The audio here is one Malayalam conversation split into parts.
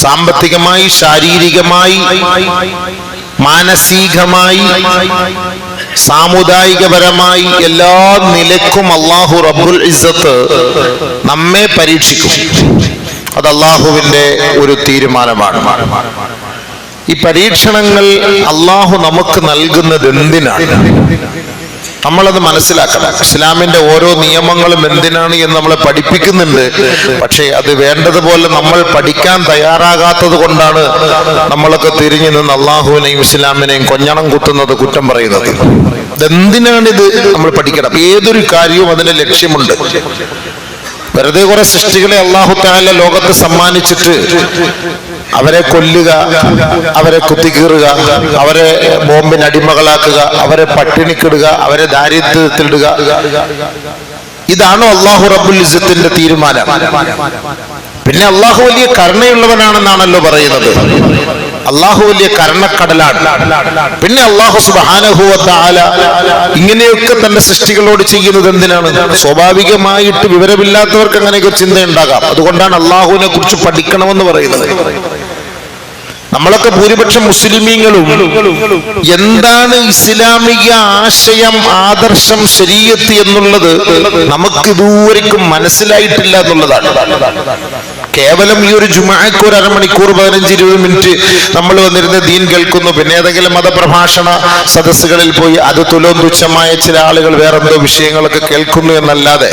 സാമ്പത്തികമായി, ശാരീരികമായി, മാനസികമായി, സാമുദായികപരമായി എല്ലാ നിലക്കും അല്ലാഹു റബ്ബുൽ ഇസ്സത്ത് നമ്മെ പരീക്ഷിക്കും. അത് അല്ലാഹുവിന്റെ ഒരു തീരുമാനമാണ്. ഈ പരീക്ഷണങ്ങൾ അല്ലാഹു നമുക്ക് നൽകുന്നത് എന്തിനാണ്? നമ്മളത് മനസ്സിലാക്കണം. ഇസ്ലാമിന്റെ ഓരോ നിയമങ്ങളും എന്തിനാണ് എന്ന് നമ്മളെ പഠിപ്പിക്കുന്നുണ്ട്. പക്ഷേ അത് വേണ്ടതുപോലെ നമ്മൾ പഠിക്കാൻ തയ്യാറാകാത്തത് കൊണ്ടാണ് നമ്മളൊക്കെ തിരിഞ്ഞു നിന്ന് അള്ളാഹുവിനെയും ഇസ്ലാമിനെയും കൊഞ്ഞണം കുത്തുന്നത്, കുറ്റം പറയുന്നത്. ഇതെന്തിനാണിത് നമ്മൾ പഠിക്കണം. ഏതൊരു കാര്യവും അതിന്റെ ലക്ഷ്യമുണ്ട്. വെറുതെ കുറെ സൃഷ്ടികളെ അല്ലാഹു തആല ലോകത്ത് സമ്മാനിച്ചിട്ട് അവരെ കൊല്ലുക, അവരെ കുത്തിക്കീറുക, അവരെ ബോംബിന് അടിമകളാക്കുക, അവരെ പട്ടിണിക്കിടുക, അവരെ ദാരിദ്ര്യത്തിലിടുക, ഇതാണോ അല്ലാഹു റബ്ബുൽ ഇസ്സത്തിന്റെ തീരുമാനം? പിന്നെ അല്ലാഹു വലിയ കരുണയുള്ളവനാണെന്നാണല്ലോ പറയുന്നത്. അല്ലാഹു വലിയ കരുണക്കടലാണ്. പിന്നെ അല്ലാഹു സുബ്ഹാനഹു വ തആല ഇങ്ങനെയൊക്കെ തന്റെ സൃഷ്ടികളോട് ചെയ്യുന്നത് എന്തിനാണ്? സ്വാഭാവികമായിട്ട് വിവരമില്ലാത്തവർക്ക് അങ്ങനെയൊക്കെ ചിന്തയുണ്ടാകാം. അതുകൊണ്ടാണ് അല്ലാഹുവിനെ കുറിച്ച് പഠിക്കണമെന്ന് പറയുന്നത്. നമ്മളൊക്കെ ഭൂരിപക്ഷം മുസ്ലിമീങ്ങളും എന്താണ് ഇസ്ലാമിക ആശയം, ആദർശം, ശരീഅത്ത് എന്നുള്ളത് നമുക്ക് ഇതുവരെക്കും മനസ്സിലായിട്ടില്ല എന്നുള്ളതാണ്. കേവലം ഈ ഒരു ജുമുഅക്ക് ഒരു അരമണിക്കൂർ 15-20 മിനിറ്റ് നമ്മൾ വന്നിരുന്ന് ദീൻ കേൾക്കുന്നു. പിന്നെ ഏതെങ്കിലും മതപ്രഭാഷണ സദസ്സുകളിൽ പോയി അത് തുലോം തുച്ഛമായ ചില ആളുകൾ വേറെന്തോ വിഷയങ്ങളൊക്കെ കേൾക്കുന്നു എന്നല്ലാതെ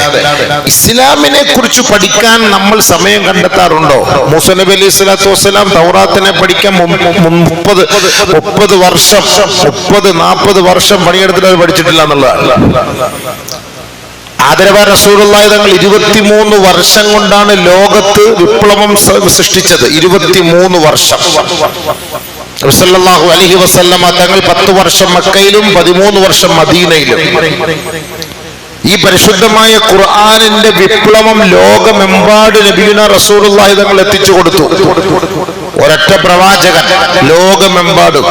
ഇസ്ലാമിനെ കുറിച്ച് പഠിക്കാൻ നമ്മൾ സമയം കണ്ടെത്താറുണ്ടോ? മൂസാ നബി അലൈഹി സ്വലാത്തു വസ്സലാം തൗറാത്തിനെ പഠിക്കാൻ 30-40 വർഷം പണിയെടുത്തിട്ട് അത് പഠിച്ചിട്ടില്ല എന്നുള്ളതാണ്. ആദരവായ റസൂലുള്ളാഹി തങ്ങൾ 23 വർഷം കൊണ്ടാണ് ലോകത്ത് വിപ്ലവം സൃഷ്ടിച്ചത്. 23 വർഷം. നബി സല്ലല്ലാഹു അലൈഹി വസല്ലമ തങ്ങൾ 10 വർഷം മക്കയിലും 13 വർഷം മദീനയിലും. ഈ പരിശുദ്ധമായ ഖുർആനിന്റെ വിപ്ലവം ലോകമെമ്പാട് നബിയുനാ റസൂലുള്ളാഹി തങ്ങൾ എത്തിച്ചു കൊടുത്തു. ഒരൊറ്റ പ്രവാചകൻ ലോകമെമ്പാടും.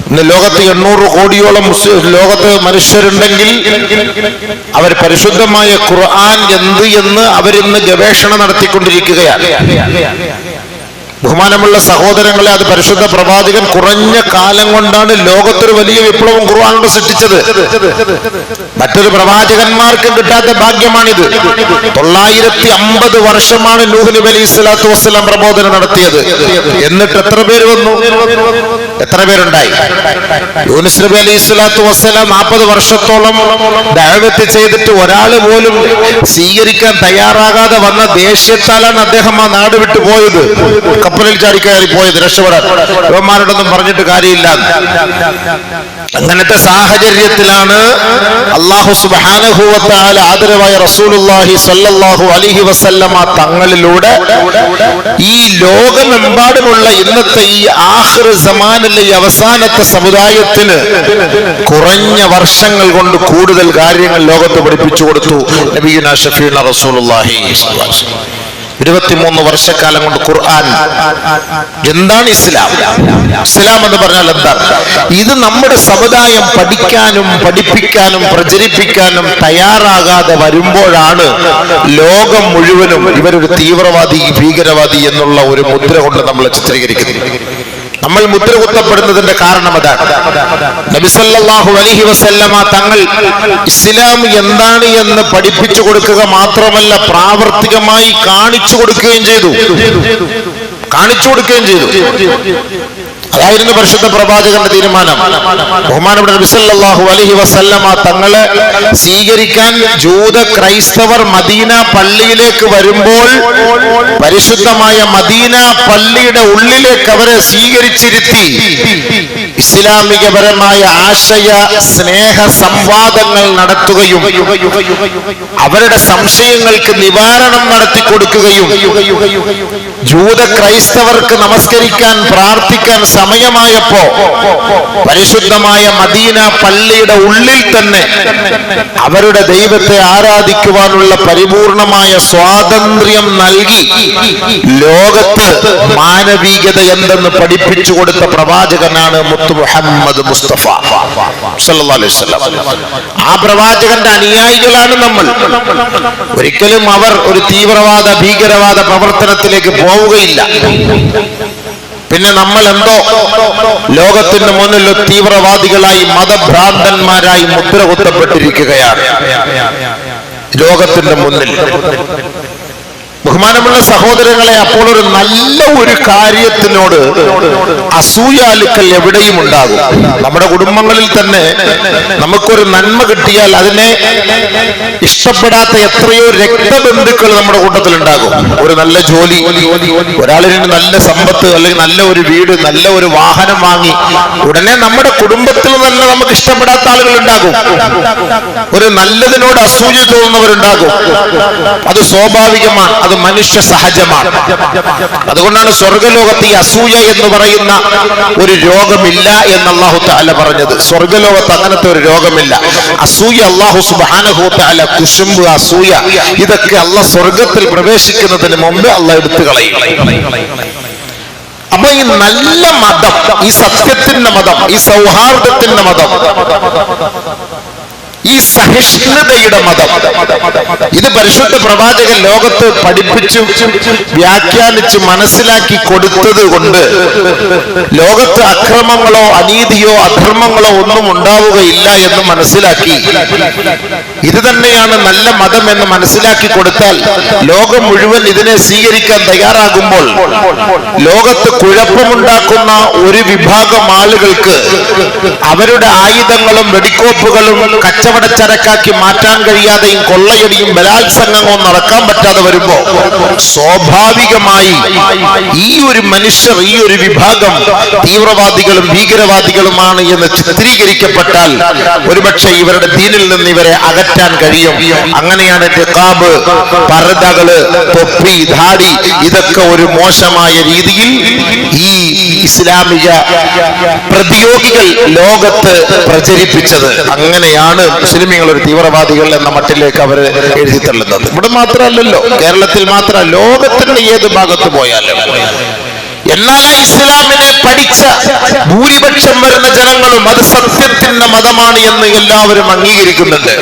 ഇന്ന് ലോകത്ത് 800 കോടിയോളം ലോകത്ത് മനുഷ്യരുണ്ടെങ്കിൽ അവർ പരിശുദ്ധമായ ഖുർആൻ എന്ത് എന്ന് അവരിന്ന് ഗവേഷണം നടത്തിക്കൊണ്ടിരിക്കുകയാണ്. ബഹുമാനമുള്ള സഹോദരങ്ങളെ, അത് പരിശുദ്ധ പ്രവാചകൻ കുറഞ്ഞ കാലം കൊണ്ടാണ് ലോകത്തൊരു വലിയ വിപ്ലവം ഖുർആനോട് സൃഷ്ടിച്ചത്. മറ്റൊരു പ്രവാചകന്മാർക്ക് കിട്ടാത്ത ഭാഗ്യമാണിത്. 950 വർഷമാണ് നൂഹ് നബി അലൈഹി സ്വലാത്തു വസ്സലാം പ്രബോധനം നടത്തിയത്. എന്നിട്ട് എത്ര പേര് വന്നു? എത്ര പേരുണ്ടായി? യൂനുസ് നബി അലൈഹി സ്വലാത്തു വസ്സലാം 40 വർഷത്തോളം ദഅവത്ത് ചെയ്തിട്ട് ഒരാൾ പോലും സ്വീകരിക്കാൻ തയ്യാറാകാതെ വന്ന ദേഷ്യത്താലാണ് അദ്ദേഹം ആ നാട് വിട്ടു പോയത്. കപ്പലിൽ ചാടി കയറി പോയത് രക്ഷപ്പെടാൻ. യുവന്മാരോടൊന്നും പറഞ്ഞിട്ട് കാര്യമില്ല. അങ്ങനത്തെ സാഹചര്യത്തിലാണ് അല്ലാഹു സുബ്ഹാനഹു വ തആല ആദരവായ റസൂലുള്ളാഹി സ്വല്ലല്ലാഹു അലൈഹി വസല്ലമ തങ്ങളിലൂടെ ഈ ലോകമെമ്പാടുമുള്ള ഇന്നത്തെ ഈ ആഖിർ സമാനിലെ ഈ അവസാനത്തെ സമുദായത്തിന് കുറഞ്ഞ വർഷങ്ങൾ കൊണ്ട് കൂടുതൽ കാര്യങ്ങൾ ലോകത്ത് പഠിപ്പിച്ചു കൊടുത്തു നബിയുനാ ഷഫീഉനാ റസൂലുള്ളാഹി സ്വല്ലല്ലാഹു അലൈഹി വസല്ലം. 23 വർഷക്കാലം കൊണ്ട് ഖുർആൻ. എന്താണ് ഇസ്ലാം? ഇസ്ലാം എന്ന് പറഞ്ഞാൽ എന്താണ്? ഇത് നമ്മുടെ സമുദായം പഠിക്കാനും പഠിപ്പിക്കാനും പ്രചരിപ്പിക്കാനും തയ്യാറാകാതെ വരുമ്പോഴാണ് ലോകം മുഴുവനും ഇവരൊരു തീവ്രവാദി, ഭീകരവാദി എന്നുള്ള ഒരു മുദ്ര കൊണ്ട് നമ്മൾ ചിത്രീകരിക്കുന്നത്. നമ്മൾ മുദ്ര കുത്തപ്പെടുന്നതിന്റെ കാരണം അതാണ്. നബി സല്ലല്ലാഹു അലൈഹി വസല്ലമ തങ്ങൾ ഇസ്ലാം എന്താണ് എന്ന് പഠിപ്പിച്ചു കൊടുക്കുക മാത്രമല്ല, പ്രാവർത്തികമായി കാണിച്ചു കൊടുക്കുകയും ചെയ്തു. അതായിരുന്നു പരിശുദ്ധ പ്രവാചകന്റെ തീരുമാനം. ബഹുമാനപ്പെട്ട നബി സല്ലല്ലാഹു അലൈഹി വസല്ലമ തങ്ങളെ സ്വീകരിക്കാൻ ജൂത ക്രൈസ്തവർ മദീന പള്ളിയിലേക്ക് വരുമ്പോൾ പരിശുദ്ധമായ മദീന പള്ളിയുടെ ഉള്ളിലേക്ക് അവരെ സ്വീകരിച്ചിരുത്തി ഇസ്ലാമികപരമായ ആശയ സ്നേഹ സംവാദങ്ങൾ നടത്തുകയും അവരുടെ സംശയങ്ങൾക്ക് നിവാരണം നടത്തി കൊടുക്കുകയും ജൂത ക്രൈസ്തവർക്ക് നമസ്കരിക്കാൻ, പ്രാർത്ഥിക്കാൻ സമയമായപ്പോ പരിശുദ്ധമായ മദീന പള്ളിയുടെ ഉള്ളിൽ തന്നെ അവരുടെ ദൈവത്തെ ആരാധിക്കുവാനുള്ള പരിപൂർണമായ സ്വാതന്ത്ര്യം നൽകി ലോകത്ത് മാനവികത എന്തെന്ന് പഠിപ്പിച്ചു കൊടുത്ത പ്രവാചകനാണ് മുത്തു ഉമ്മത്ത് മുഹമ്മദ് മുസ്തഫ സല്ലല്ലാഹു അലൈഹി വസല്ലം. ആ പ്രവാചകന്റെ അനുയായികളാണ് നമ്മൾ. ഒരിക്കലും അവർ ഒരു തീവ്രവാദ ഭീകരവാദ പ്രവർത്തനത്തിലേക്ക് പോവുകയില്ല. പിന്നെ നമ്മൾ എന്തോ ലോകത്തിന് മുന്നിൽ തീവ്രവാദികളായി മതഭ്രാന്തന്മാരായി മുദ്ര കുത്തപ്പെട്ടിരിക്കുകയാണ് ലോകത്തിന്റെ മുന്നിൽ. ബഹുമാനമുള്ള സഹോദരങ്ങളെ, അപ്പോൾ ഒരു നല്ല ഒരു കാര്യത്തിനോട് അസൂയാലുക്കൾ എവിടെയും ഉണ്ടാകും. നമ്മുടെ കുടുംബങ്ങളിൽ തന്നെ നമുക്കൊരു നന്മ കിട്ടിയാൽ അതിനെ ഇഷ്ടപ്പെടാത്ത എത്രയോ രക്തബന്ധുക്കൾ നമ്മുടെ കൂട്ടത്തിൽ ഉണ്ടാകും. ഒരു നല്ല ജോലി, ഒരാളിന് നല്ല സമ്പത്ത്, അല്ലെങ്കിൽ നല്ല ഒരു വീട്, നല്ല ഒരു വാഹനം വാങ്ങി ഉടനെ നമ്മുടെ കുടുംബത്തിൽ തന്നെ നമുക്ക് ഇഷ്ടപ്പെടാത്ത ആളുകൾ ഉണ്ടാകും. ഒരു നല്ലതിനോട് അസൂയ തോന്നുന്നവരുണ്ടാകും. അത് സ്വാഭാവികമാണ്, അത് മനുഷ്യ സഹജമാണ്. അതുകൊണ്ടാണ് സ്വർഗലോകത്ത് ഈ അസൂയ എന്ന് പറയുന്ന ഒരു രോഗമില്ല എന്ന് അല്ലാഹു തആല പറഞ്ഞത്. സ്വർഗലോകത്ത് അങ്ങനത്തെ ഒരു രോഗമില്ല. അസൂയ അല്ലാഹു സുബ്ഹാനഹു വ തആല, കുശുമ്പ്, അസൂയ, ഇതൊക്കെ അല്ലാഹ് സ്വർഗത്തിൽ പ്രവേശിക്കുന്നതിന് മുമ്പ് അല്ലാഹ് എടുത്തു കളയും. അപ്പൊ ഈ നല്ല മതം, ഈ സത്യത്തിന്റെ മതം, ഈ സൗഹാർദ്ദത്തിന്റെ മതം, ഈ സഹിഷ്ണുതയുടെ മതം, ഇത് പരിശുദ്ധ പ്രവാചകൻ ലോകത്ത് പഠിപ്പിച്ചു വ്യാഖ്യാനിച്ച് മനസ്സിലാക്കി കൊടുത്തത് കൊണ്ട് ലോകത്ത് അക്രമങ്ങളോ അനീതിയോ അധർമ്മങ്ങളോ ഒന്നും ഉണ്ടാവുകയില്ല എന്ന് മനസ്സിലാക്കി, ഇത് തന്നെയാണ് നല്ല മതം എന്ന് മനസ്സിലാക്കി കൊടുത്താൽ ലോകം മുഴുവൻ ഇതിനെ സ്വീകരിക്കാൻ തയ്യാറാകുമ്പോൾ ലോകത്ത് കുഴപ്പമുണ്ടാക്കുന്ന ഒരു വിഭാഗം ആളുകൾക്ക് അവരുടെ ആയുധങ്ങളും വെടിക്കോപ്പുകളും കച്ചവടച്ചരക്കാക്കി മാറ്റാൻ കഴിയാതെയും കൊള്ളയടിയും ബലാത്സംഗവും നടക്കാൻ പറ്റാതെ വരുമ്പോ സ്വാഭാവികമായി ഈ ഒരു മനുഷ്യർ, ഈ ഒരു വിഭാഗം തീവ്രവാദികളും ഭീകരവാദികളുമാണ് എന്ന് ചിത്രീകരിക്കപ്പെട്ടാൽ ഒരുപക്ഷെ ഇവരുടെ ദീനിൽ നിന്ന് ഇവരെ അകറ്റാൻ കഴിയും. അങ്ങനെയാണ് നിഖാബ്, പർദകള്, തൊപ്പി, ധാടി, ഇതൊക്കെ ഒരു മോശമായ രീതിയിൽ ഈ ഇസ്ലാമിക പ്രതിയോഗികൾ ലോകത്ത് പ്രചരിപ്പിച്ചത്. അങ്ങനെയാണ് മുസ്ലിമീങ്ങൾ ഒരു തീവ്രവാദികൾ എന്ന മട്ടിലേക്ക് അവർ എഴുതി തള്ളുന്നത്. ഇവിടെ മാത്രമല്ലല്ലോ, കേരളത്തിൽ മാത്രമല്ല, ലോകത്തിന്റെ ഏത് ഭാഗത്ത് പോയാലും. എന്നാൽ ഇസ്ലാമിനെ പഠിച്ച ഭൂരിപക്ഷം വരുന്ന ജനങ്ങളും അത് സത്യത്തിന്റെ മതമാണ് എന്ന് എല്ലാവരും അംഗീകരിക്കുന്നുണ്ട്.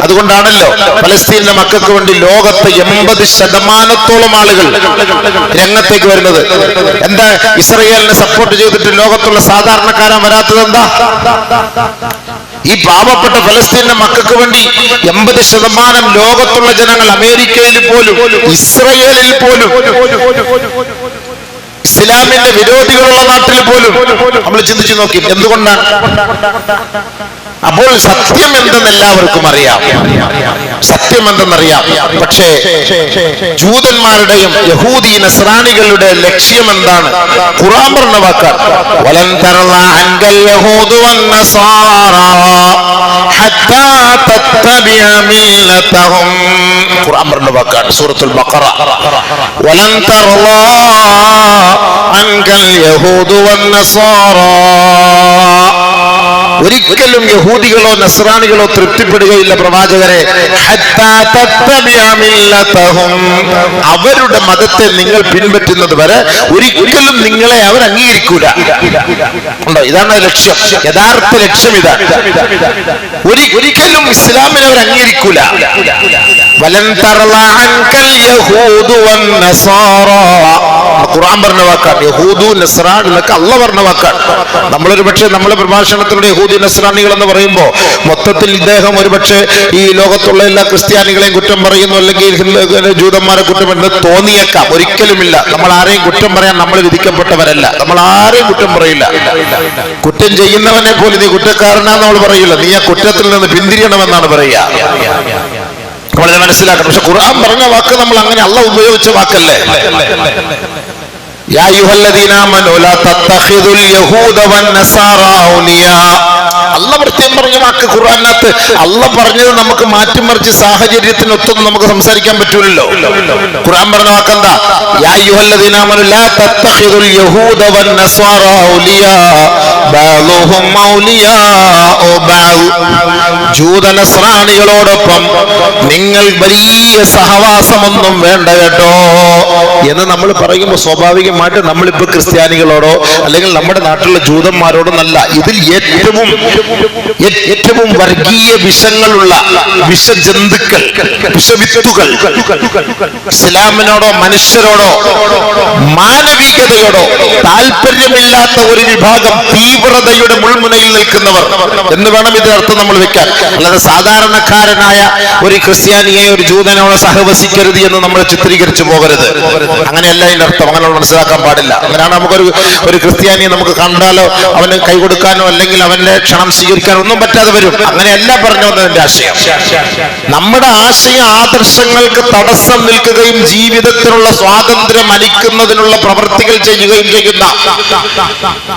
അതുകൊണ്ടാണല്ലോ ഫലസ്തീനിലെ മക്കൾക്ക് വേണ്ടി ലോകത്ത് 80% ആളുകൾ രംഗത്തേക്ക് വരുന്നത്. എന്താ ഇസ്രായേലിനെ സപ്പോർട്ട് ചെയ്തിട്ട് ലോകത്തുള്ള സാധാരണക്കാരൻ വരാത്തത്? എന്താ? ഈ പാവപ്പെട്ട ഫലസ്തീനിലെ മക്കൾക്ക് വേണ്ടി 80% ലോകത്തുള്ള ജനങ്ങൾ, അമേരിക്കയിൽ പോലും ഇസ്രായേലിൽ പോലും ഇസ്ലാമിന്റെ വിരോധികളുള്ള നാട്ടിൽ പോലും നമ്മൾ ചിന്തിച്ചു നോക്കി എന്തുകൊണ്ടാണ്? അപ്പോൾ സത്യം എന്തെന്ന് എല്ലാവർക്കും അറിയാം, സത്യം എന്തെന്നറിയാം. പക്ഷേ ജൂതന്മാരുടെയും യഹൂദി നസ്രാനികളുടെ ലക്ഷ്യം എന്താണ്? ഖുർആൻ പറഞ്ഞ വാക്കാണ്, വലൻ തറള അൻകൽ യഹൂദു വന്നസാറ ഹത്താ തത്തബിഅ മില്ലതഹും. ഖുർആൻ പറഞ്ഞ വാക്കാണ്, സൂറത്തുൽ ബഖറ. വലൻ തറള അൻകൽ യഹൂദു വന്നസാറ. ഒരിക്കലും യഹൂദികളോ നസ്രാനികളോ തൃപ്തിപ്പെടുകയില്ല പ്രവാചകരെ. ഹത്താ തത്തബിഅ മില്ലതഹും. അവരുടെ മതത്തെ നിങ്ങൾ പിൻപറ്റുന്നത് വരെ ഒരിക്കലും നിങ്ങളെ അവർ അംഗീകരിക്കൂല. ഉണ്ടോ? ഇതാണ് ലക്ഷ്യം, യഥാർത്ഥ ലക്ഷ്യം ഇതാണ്. ഒരിക്കലും ഇസ്ലാമിനെ അവർ അംഗീകരിക്കൂല. വലൻ തറള അൻകൽ യഹൂദു വന്നസാറ. ഖുർആൻ പറഞ്ഞ വാക്കാണ്. യഹൂദു നസ്രാൻ എന്നൊക്കെ അല്ലാഹ് പറഞ്ഞ വാക്കാണ്. നമ്മളൊരു പക്ഷേ നമ്മുടെ പ്രഭാഷണത്തിലൂടെ യഹൂദി നസ്രാനികൾ എന്ന് പറയുമ്പോൾ മൊത്തത്തിൽ ഇദ്ദേഹം ഒരുപക്ഷെ ഈ ലോകത്തുള്ള എല്ലാ ക്രിസ്ത്യാനികളെയും കുറ്റം പറയുന്നു, അല്ലെങ്കിൽ ജൂതന്മാരെ കുറ്റം പറയുന്നത് തോന്നിയേക്കാം. ഒരിക്കലുമില്ല. നമ്മൾ ആരെയും കുറ്റം പറയാൻ നമ്മൾ വിധിക്കപ്പെട്ടവരല്ല. നമ്മൾ ആരെയും കുറ്റം പറയില്ല. കുറ്റം ചെയ്യുന്നവനെ പോലും നീ കുറ്റക്കാരനാന്ന് നമ്മൾ പറയില്ല. നീ ആ കുറ്റത്തിൽ നിന്ന് പിന്തിരിയണമെന്നാണ് പറയുക. നമ്മളത് മനസ്സിലാക്കണം. പക്ഷെ ഖുർആൻ പറഞ്ഞ വാക്ക് നമ്മൾ അങ്ങനെ അല്ലാഹ് ഉപയോഗിച്ച വാക്കല്ലേ. യാ അയ്യുഹല്ലദീന ആമനൂ ലാ തത്തഖിദുൽ യഹൂദ വന്നസാറ ഔലിയാ. അല്ലാഹ് പ്രത്യേകം പറഞ്ഞ വാക്ക് ഖുർആനിനകത്ത്. അല്ലാഹ് പറഞ്ഞത് നമുക്ക് മാറ്റിമറിച്ച് സാഹചര്യത്തിനൊത്തൊന്നും നമുക്ക് സംസാരിക്കാൻ പറ്റൂലല്ലോ. ഖുർആൻ പറഞ്ഞ വാക്കെന്താ? യാ അയ്യുഹല്ലദീന ആമനൂ ലാ തത്തഖിദുൽ യഹൂദ വന്നസാറ ഔലിയാ ബഅ്ളുഹും ഔലിയാഉ ബഅ്ൾ. ജൂതനസ്രാണികളോടൊപ്പം നിങ്ങൾ വലിയ സഹവാസമൊന്നും വേണ്ട കേട്ടോ എന്ന് നമ്മൾ പറയുമ്പോൾ സ്വാഭാവികമായിട്ട് നമ്മളിപ്പോ ക്രിസ്ത്യാനികളോടോ അല്ലെങ്കിൽ നമ്മുടെ നാട്ടിലുള്ള ജൂതന്മാരോടോ നല്ല, ഇതിൽ ഏറ്റവും വർഗീയ വിഷങ്ങളുള്ള വിഷജന്തുക്കൾ, വിഷവിത്തുകൾ ഇസ്ലാമിനോടോ മനുഷ്യരോടോ മാനവികതയോടോ താല്പര്യമില്ലാത്ത ഒരു വിഭാഗം തീവ്രതയുടെ മുൾമുനയിൽ നിൽക്കുന്നവർ എന്ന് വേണം ഇതിനർത്ഥം നമ്മൾ വെക്കാൻ. അല്ലാതെ സാധാരണക്കാരനായ ഒരു ക്രിസ്ത്യാനിയെ ഒരു ജൂതനോട് സഹവസിക്കരുത് എന്ന് നമ്മൾ ചിത്രീകരിച്ചു പോകരുത്. അങ്ങനെയല്ല ഇതിന്റെ അർത്ഥം. അങ്ങനെ മനസ്സിലാക്കാൻ പാടില്ല. അങ്ങനെയാണ് ഒരു ക്രിസ്ത്യാനിയെ നമുക്ക് കണ്ടാലോ അവന് കൈ കൊടുക്കാനോ അല്ലെങ്കിൽ അവന്റെ ക്ഷണം സ്വീകരിക്കാനോ ഒന്നും പറ്റാതെ വരും. അങ്ങനെയല്ല പറഞ്ഞു വന്നതിന്റെ ആശയം. നമ്മുടെ ആശയ ആദർശങ്ങൾക്ക് തടസ്സം നിൽക്കുകയും ജീവിതത്തിനുള്ള സ്വാതന്ത്ര്യം അലിക്കുന്നതിനുള്ള പ്രവൃത്തികൾ ചെയ്യുകയും ചെയ്യുന്ന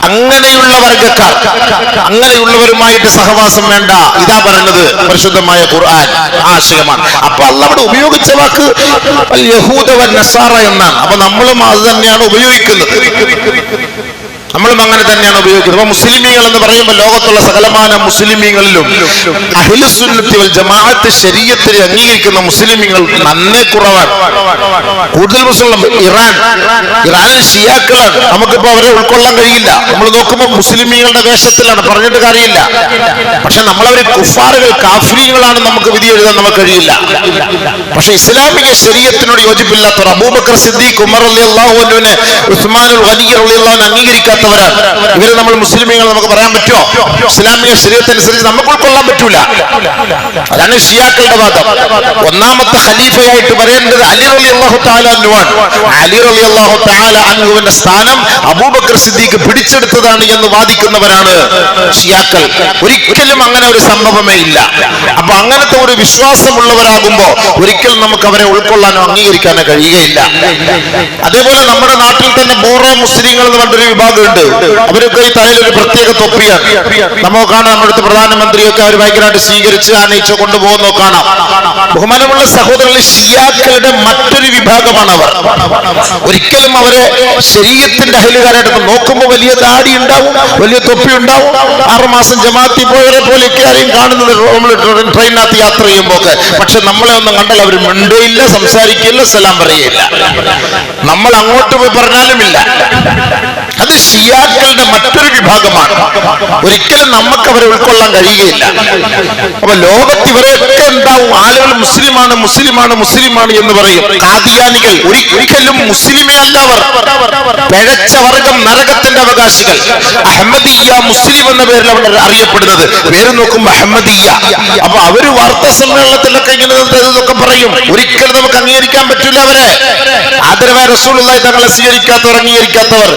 അങ്ങനെയുള്ള വർഗക്കാർ, അങ്ങനെയുള്ളവരുമായിട്ട് സഹവാസം വേണ്ട. ഇതാ പറഞ്ഞത് പരിശുദ്ധമായ ഖുർആൻ ആശയമാണ്. അപ്പൊ അള്ളാഹു ഉപയോഗിച്ച വാക്ക് യഹൂദ വ നസാറ എന്നാണ്. അപ്പൊ നമ്മളും അത് തന്നെയാണ് ഉപയോഗിക്കുന്നത്. നമ്മളും അങ്ങനെ തന്നെയാണ് ഉപയോഗിക്കുന്നത്. അപ്പൊ മുസ്ലിമീങ്ങൾ എന്ന് പറയുമ്പോൾ ലോകത്തുള്ള സകലമാന മുസ്ലിമീങ്ങളിലും അഹ്ലു സുന്നത്തി വൽ ജമാഅത്ത് ശരീഅത്തിനെ അംഗീകരിക്കുന്ന മുസ്ലിമീങ്ങൾ നന്നേ കുറവാണ്. കൂടുതൽ മുസ്ലിം ഇറാനിൽ ഷിയാക്കളാണ്. നമുക്കിപ്പോ അവരെ ഉൾക്കൊള്ളാൻ കഴിയില്ല. നമ്മൾ നോക്കുമ്പോൾ മുസ്ലിമീങ്ങളുടെ വേഷത്തിലാണ്, പറഞ്ഞിട്ട് കാര്യമില്ല. പക്ഷെ നമ്മളവരെ കുഫാറുകൾ കാഫിരീങ്ങളാണ് നമുക്ക് വിധി എഴുതാൻ നമുക്ക് കഴിയില്ല. പക്ഷെ ഇസ്ലാമിക ശരീഅത്തിനോട് യോജിപ്പില്ലാത്തവർ അബൂബക്കർ സിദ്ദീഖ്, ഉമർ റളിയല്ലാഹു അൻഹുവിനെ, ഉസ്മാനുൽ ഖനി റളിയല്ലാഹു അൻഹു അംഗീകരിക്കാത്തവരാണ്. ഇവരെ നമ്മൾ മുസ്ലിമീങ്ങൾ നമുക്ക് പറയാൻ പറ്റുമോ? ഇസ്ലാമിക ശരീഅത്തനുസരിച്ച് നമുക്ക് ഉൾക്കൊള്ളാൻ പറ്റൂല. അതാണ് ഷിയാക്കളുടെ വാദം. ഒന്നാമത്തെ ഖലീഫയായിട്ട് പറയേണ്ടത് അലി റളിയല്ലാഹു തആല അൻഹുവാണ്. അലി റളിയല്ലാഹു തആല അൻഹുവിന്റെ സ്ഥാനം അബൂബക്കർ സിദ്ദീഖ് പിടിച്ചെടുത്തതാണ് എന്ന് വാദിക്കുന്നവരാണ് ഷിയാക്കൾ. ഒരിക്കലും അങ്ങനെ ഒരു സംഭവമേ ഇല്ല. അപ്പൊ അങ്ങനത്തെ ഒരു വിശ്വാസമുള്ളവരാകുമ്പോ ഒരിക്കലും നമുക്ക് അവരെ ഉൾക്കൊള്ളാനോ അംഗീകരിക്കാനോ കഴിയുകയില്ല. അതേപോലെ നമ്മുടെ നാട്ടിൽ തന്നെ ബോറോ മുസ്ലിങ്ങൾ എന്ന് പറഞ്ഞൊരു വിഭാഗമുണ്ട്. അവരൊക്കെ ഈ തലയിൽ ഒരു പ്രത്യേക തൊപ്പിയാണ്. നമുക്ക് കാണാം, നമ്മുടെ അടുത്ത് പ്രധാനമന്ത്രിയൊക്കെ അവർ ഭയങ്കരമായിട്ട് സ്വീകരിച്ച് ആനയിച്ച് കൊണ്ടുപോകുന്നോ കാണാം. ബഹുമാനമുള്ള സഹോദരങ്ങൾ, ഷിയാക്കളുടെ മറ്റൊരു വിഭാഗമാണ് അവർ. ഒരിക്കലും അവരെ ശരീഅത്തിന്റെ അഹ്ലുകാരായിട്ട് നോക്കുമ്പോൾ വലിയ താടി ഉണ്ടാവും, വലിയ തൊപ്പി ഉണ്ടാവും. 6 മാസം ജമാഅത്തിൽ പോയവരെ പോലെയൊക്കെ ആരെയും കാണുന്നത് നമ്മൾ ട്രെയിനകത്ത് യാത്ര ചെയ്യുമ്പോൾ. പക്ഷെ നമ്മളെ ഒന്നും കണ്ടാൽ അവർ മിണ്ടുകയില്ല, സംസാരിക്കില്ല, സലാം പറയുകയില്ല. നമ്മൾ അങ്ങോട്ട് പോയി പറഞ്ഞാലുമില്ല. അത് ഷിയാക്കളുടെ മറ്റൊരു വിഭാഗമാണ്. ഒരിക്കലും നമുക്ക് അവരെ ഉൾക്കൊള്ളാൻ കഴിയുകയില്ല. അപ്പൊ ലോകത്ത് ഇവരൊക്കെ ഉണ്ടാവും. ആളുകൾ മുസ്ലിമാണ് മുസ്ലിമാണ് മുസ്ലിമാണ് എന്ന് പറയും. ഖാദിയാനികൾ ഒരിക്കലും മുസ്ലിമേ അല്ല. അവർ പിഴച്ച വർഗം, നരകത്തിന്റെ അവകാശികൾ. അഹമ്മദിയ്യ മുസ്ലിം എന്ന പേരിൽ അവർ അറിയപ്പെടുന്നത്. പേര് നോക്കുമ്പോൾ അഹമ്മദിയ്യ. അപ്പൊ അവര് വാർത്താ സമ്മേളനത്തിലൊക്കെ ഇങ്ങനെ ഇതൊക്കെ പറയും. ഒരിക്കലും നമുക്ക് അംഗീകരിക്കാൻ പറ്റില്ല അവരെ. ആദരവായ റസൂലുള്ളാഹി തങ്ങളെ സ്വീകരിക്കാത്തവർ, അംഗീകരിക്കാത്തവർ.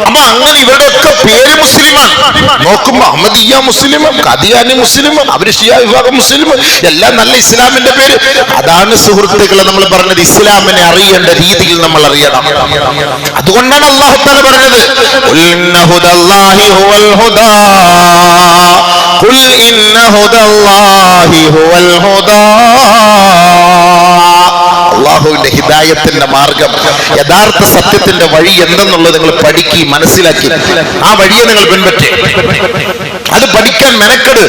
അപ്പൊ അങ്ങനെ ഇവരുടെയൊക്കെ പേര് മുസ്ലിമാണ്. നോക്കുമ്പോ അഹമ്മദിയ്യ മുസ്ലിം, ഖാദിയാനി മുസ്ലിം, അവര് ഷിയ വിഭാഗം മുസ്ലിം, എല്ലാം നല്ല ഇസ്ലാമിന്റെ പേര്. അതാണ് സുഹൃത്തുക്കളെ നമ്മൾ പറഞ്ഞത്, ഇസ്ലാമിനെ അറിയേണ്ട രീതിയിൽ നമ്മൾ അറിയണം. അതുകൊണ്ടാണ് അല്ലാഹു തആല പറഞ്ഞത്, ഖുൽ ഇന്ന ഹുദല്ലാഹി ഹുവൽ ഹുദാ, ഖുൽ ഇന്ന ഹുദല്ലാഹി ഹുവൽ ഹുദാ. അള്ളാഹുവിന്റെ ഹിദായത്തിന്റെ മാർഗം, യഥാർത്ഥ സത്യത്തിന്റെ വഴി എന്തെന്നുള്ളത് നിങ്ങൾ പഠിക്കി മനസ്സിലാക്കി ആ വഴിയെ നിങ്ങൾ പിൻപറ്റി. അത് പഠിക്കാൻ മെനക്കെട്.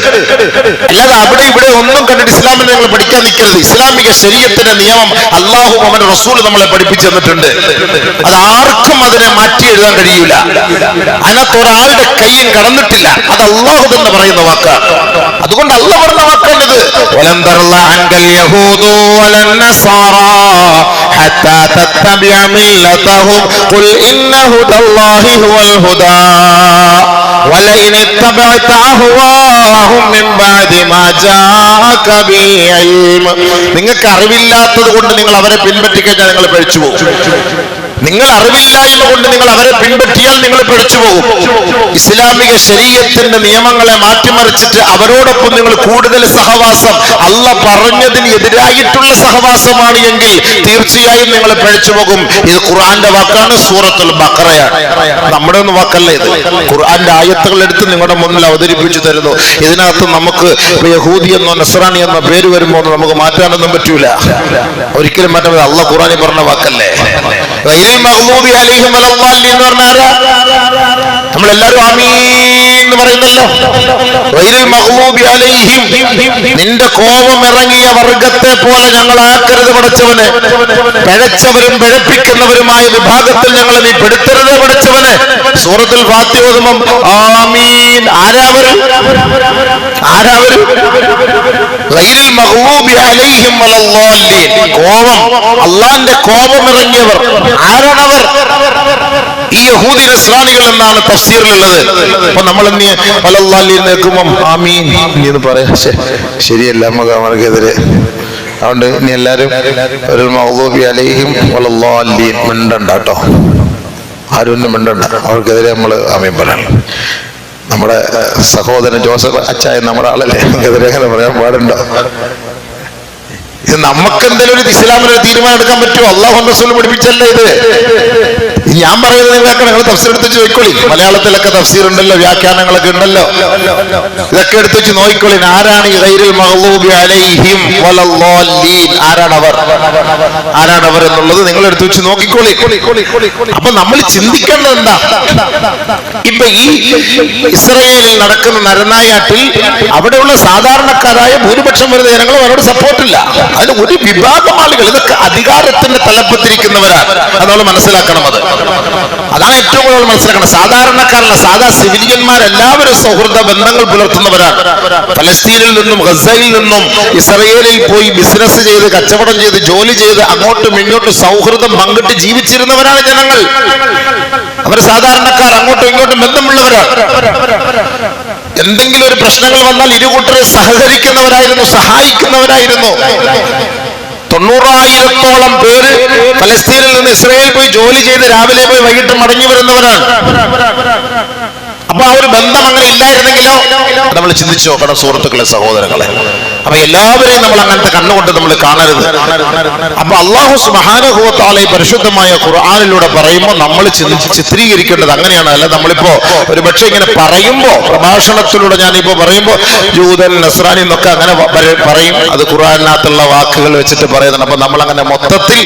അല്ലാതെ അവിടെ ഇവിടെ ഒന്നും കണ്ടിട്ട് ഇസ്ലാമിനെ നിങ്ങൾ പഠിക്കാൻ നിൽക്കരുത്. ഇസ്ലാമിക ശരീഅത്തിന്റെ നിയമം അള്ളാഹു അവന്റെ റസൂൽ നമ്മളെ പഠിപ്പിച്ചു തന്നിട്ടുണ്ട്. അത് ആർക്കും അതിനെ മാറ്റി എഴുതാൻ കഴിയൂല. അതിനകത്ത് ഒരാളുടെ കയ്യും കടന്നിട്ടില്ല. അത് അള്ളാഹു തന്നെ പറയുന്ന വാക്കാണ്. അതുകൊണ്ട് അള്ളാഹ് പറഞ്ഞ വാക്കാണിത്. വലൻ തർള അൻകൽ യഹൂദു വലൻ നസാറാ ഹത്താ തത്തബിഅ മില്ലതഹും ഖുൽ ഇന്ന ഹുദല്ലാഹി ഹുവൽ ഹുദാ വലഇൻ ഇത്തബഅത അഹ്വാഅഹും മിൻ ബഅദി മാ ജാഅക ബിൽ ഇൽം. നിങ്ങൾക്ക് അറിവില്ലാത്തത് കൊണ്ട് നിങ്ങൾ അവരെ പിൻപറ്റി കഴിഞ്ഞാൽ നിങ്ങൾ പിഴച്ചു പോകും. നിങ്ങൾ അറിവില്ലായ്മ കൊണ്ട് നിങ്ങൾ അവരെ പിൻപറ്റിയാൽ നിങ്ങൾ പിഴച്ചു പോകും. ഇസ്ലാമിക ശരീഅത്തിന്റെ നിയമങ്ങളെ മാറ്റിമറിച്ചിട്ട് അവരോടൊപ്പം നിങ്ങൾ കൂടുതൽ സഹവാസം, അള്ളാഹ് പറഞ്ഞതിന് എതിരായിട്ടുള്ള സഹവാസമാണ് എങ്കിൽ തീർച്ചയായും നിങ്ങൾ പിഴച്ചു പോകും. ഇത് ഖുർആന്റെ വാക്കാണ്, സൂറത്തുൽ ബഖറയാണ്. നമ്മുടെ ഒന്നും വാക്കല്ല ഇത്. ഖുർആന്റെ ആയത്തുകൾ എടുത്ത് നിങ്ങളുടെ മുന്നിൽ അവതരിപ്പിച്ചു തരുന്നു. ഇതിനകത്ത് നമുക്ക് യഹൂദി എന്നോ നസ്രാനി എന്നോ പേര് വരുമ്പോൾ നമുക്ക് മാറ്റാനൊന്നും പറ്റൂല. ഒരിക്കലും മാറ്റാൻ പറ്റില്ല. അള്ളാഹ് ഖുർആനിൽ പറഞ്ഞ വാക്കല്ലേ. നമ്മളെല്ലാരും ആമീൻ എന്ന് പറയുന്നല്ലോ. ഗൈറിൽ മഗ്ലൂബി അലൈഹിം, നിന്റെ കോപം ഇറങ്ങിയ വർഗത്തെ പോലെ ഞങ്ങളാക്കരുത് പടച്ചവനെ. പിഴച്ചവരും പിഴപ്പിക്കുന്നവരുമായ വിഭാഗത്തിൽ ഞങ്ങളെ നീ പെടുത്തരുത് പടച്ചവനെ. സൂറത്തുൽ ഫാത്തിഹ ഓതുമ്പോൾ ആമീൻ. ആരാവരും ഗൈറിൽ മഗ്ലൂബി അലൈഹിം വലദ്ദാല്ലീൻ, കോപം, അള്ളാന്റെ കോപം ഇറങ്ങിയവർ. ആരാണവർ? ഈ യഹൂദി നസ്രാനികൾ എന്നാണ് തഫ്സീറിലുള്ളത്. അപ്പൊ നമ്മൾ വലദ്ദാല്ലീൻ കേൾക്കുമ്പം ആമീൻ എന്ന് പറയാ, ശരിയല്ല, നമുക്കെതിരെ. അതുകൊണ്ട് ഇനി എല്ലാരും ഒരു മഗ്ലൂബി അലൈഹിം വലദ്ദാല്ലീൻ മിണ്ടണ്ട കേട്ടോ, ആരും മിണ്ടണ്ട, അവർക്കെതിരെ നമ്മൾ ആമീൻ പറയണം. നമ്മുടെ സഹോദരൻ ജോസഫ് അച്ചായൻ നമ്മുടെ ആളല്ലേ, നമുക്കെതിരെ അങ്ങനെ പറയാൻ പാടുണ്ടോ? ഇത് നമുക്ക് എന്തെങ്കിലും ഒരു ഇസ്ലാമിനൊരു തീരുമാനം എടുക്കാൻ പറ്റുമോ? അല്ലാഹു റസൂൽ പഠിപ്പിച്ചല്ലേ ഇത്. ഞാൻ പറയുന്നത് നിങ്ങൾ തഫ്സീർ എടുത്ത് ചോദിക്കോളി. മലയാളത്തിലൊക്കെ തഫ്സീർ ഉണ്ടല്ലോ, വ്യാഖ്യാനങ്ങളൊക്കെ ഉണ്ടല്ലോ, ഇതൊക്കെ എടുത്ത് വെച്ച് നോക്കിക്കോളി. ആരാണ് ഈ ഗൈറിൽ മഗ്ലൂബി അലൈഹിം വലദ്ദാല്ലീൻ? ആരാണവർ എന്നുള്ളത് നിങ്ങൾ എടുത്ത് വെച്ച് നോക്കിക്കോളി. അപ്പൊ നമ്മൾ ചിന്തിക്കേണ്ടത് എന്താ? ഇപ്പൊ ഈ ഇസ്രായേലിൽ നടക്കുന്ന നരനായാട്ടിൽ അവിടെയുള്ള സാധാരണക്കാരായ ഭൂരിപക്ഷം വരുന്ന ജനങ്ങൾ അവരോട് സപ്പോർട്ടില്ല. അതിന് ഒരു വിഭാഗം ആളുകൾ, ഇതൊക്കെ അധികാരത്തിന്റെ തലപ്പത്തിരിക്കുന്നവരാണ്. അത് നമ്മൾ മനസ്സിലാക്കണം. അതാണ് ഏറ്റവും കൂടുതൽ മനസ്സിലാക്കണം. സാധാരണക്കാരല്ല, സാധാ സിവിലിയന്മാരെല്ലാവരും സൗഹൃദ ബന്ധങ്ങൾ പുലർത്തുന്നവരാണ്. ഫലസ്തീനിൽ നിന്നും ഗസയിൽ നിന്നും ഇസ്രായേലിൽ പോയി ബിസിനസ് ചെയ്ത്, കച്ചവടം ചെയ്ത്, ജോലി ചെയ്ത് അങ്ങോട്ടും ഇങ്ങോട്ടും സൗഹൃദം പങ്കിട്ട് ജീവിച്ചിരുന്നവരാണ് ജനങ്ങൾ. അവർ സാധാരണക്കാർ, അങ്ങോട്ടും ഇങ്ങോട്ടും ബന്ധമുള്ളവരാണ്. എന്തെങ്കിലും ഒരു പ്രശ്നങ്ങൾ വന്നാൽ ഇരുകൂട്ടരെ സഹകരിക്കുന്നവരായിരുന്നു, സഹായിക്കുന്നവരായിരുന്നു. 90,000-ഓളം പേര് ഫലസ്തീനിൽ നിന്ന് ഇസ്രായേൽ പോയി ജോലി ചെയ്ത് രാവിലെ പോയി വൈകിട്ട് മടങ്ങി വരുന്നവരാണ്. അപ്പൊ ആ ഒരു ബന്ധം അങ്ങനെ ഇല്ലായിരുന്നെങ്കിലോ? നമ്മൾ ചിന്തിച്ചു നോക്കണം സുഹൃത്തുക്കളെ, സഹോദരങ്ങളെ. അപ്പൊ എല്ലാവരെയും നമ്മൾ അങ്ങനത്തെ കണ്ണുകൊണ്ട് നമ്മൾ കാണരുത്. അപ്പൊ അല്ലാഹു സുബ്ഹാനഹു വ തആല പരിശുദ്ധമായ ഖുർആനിലൂടെ പറയുമ്പോൾ നമ്മൾ ചിത്രീകരിക്കേണ്ടത് അങ്ങനെയാണ്. അല്ല നമ്മളിപ്പോ ഒരു പക്ഷെ ഇങ്ങനെ പറയുമ്പോ, പ്രഭാഷണത്തിലൂടെ ഞാനിപ്പോ പറയുമ്പോ ജൂതൻ നസ്രാനി എന്നൊക്കെ അങ്ങനെ പറയും, അത് ഖുർആനിനകത്തുള്ള വാക്കുകൾ വെച്ചിട്ട് പറയുന്നുണ്ട്. അപ്പൊ നമ്മൾ അങ്ങനെ മൊത്തത്തിൽ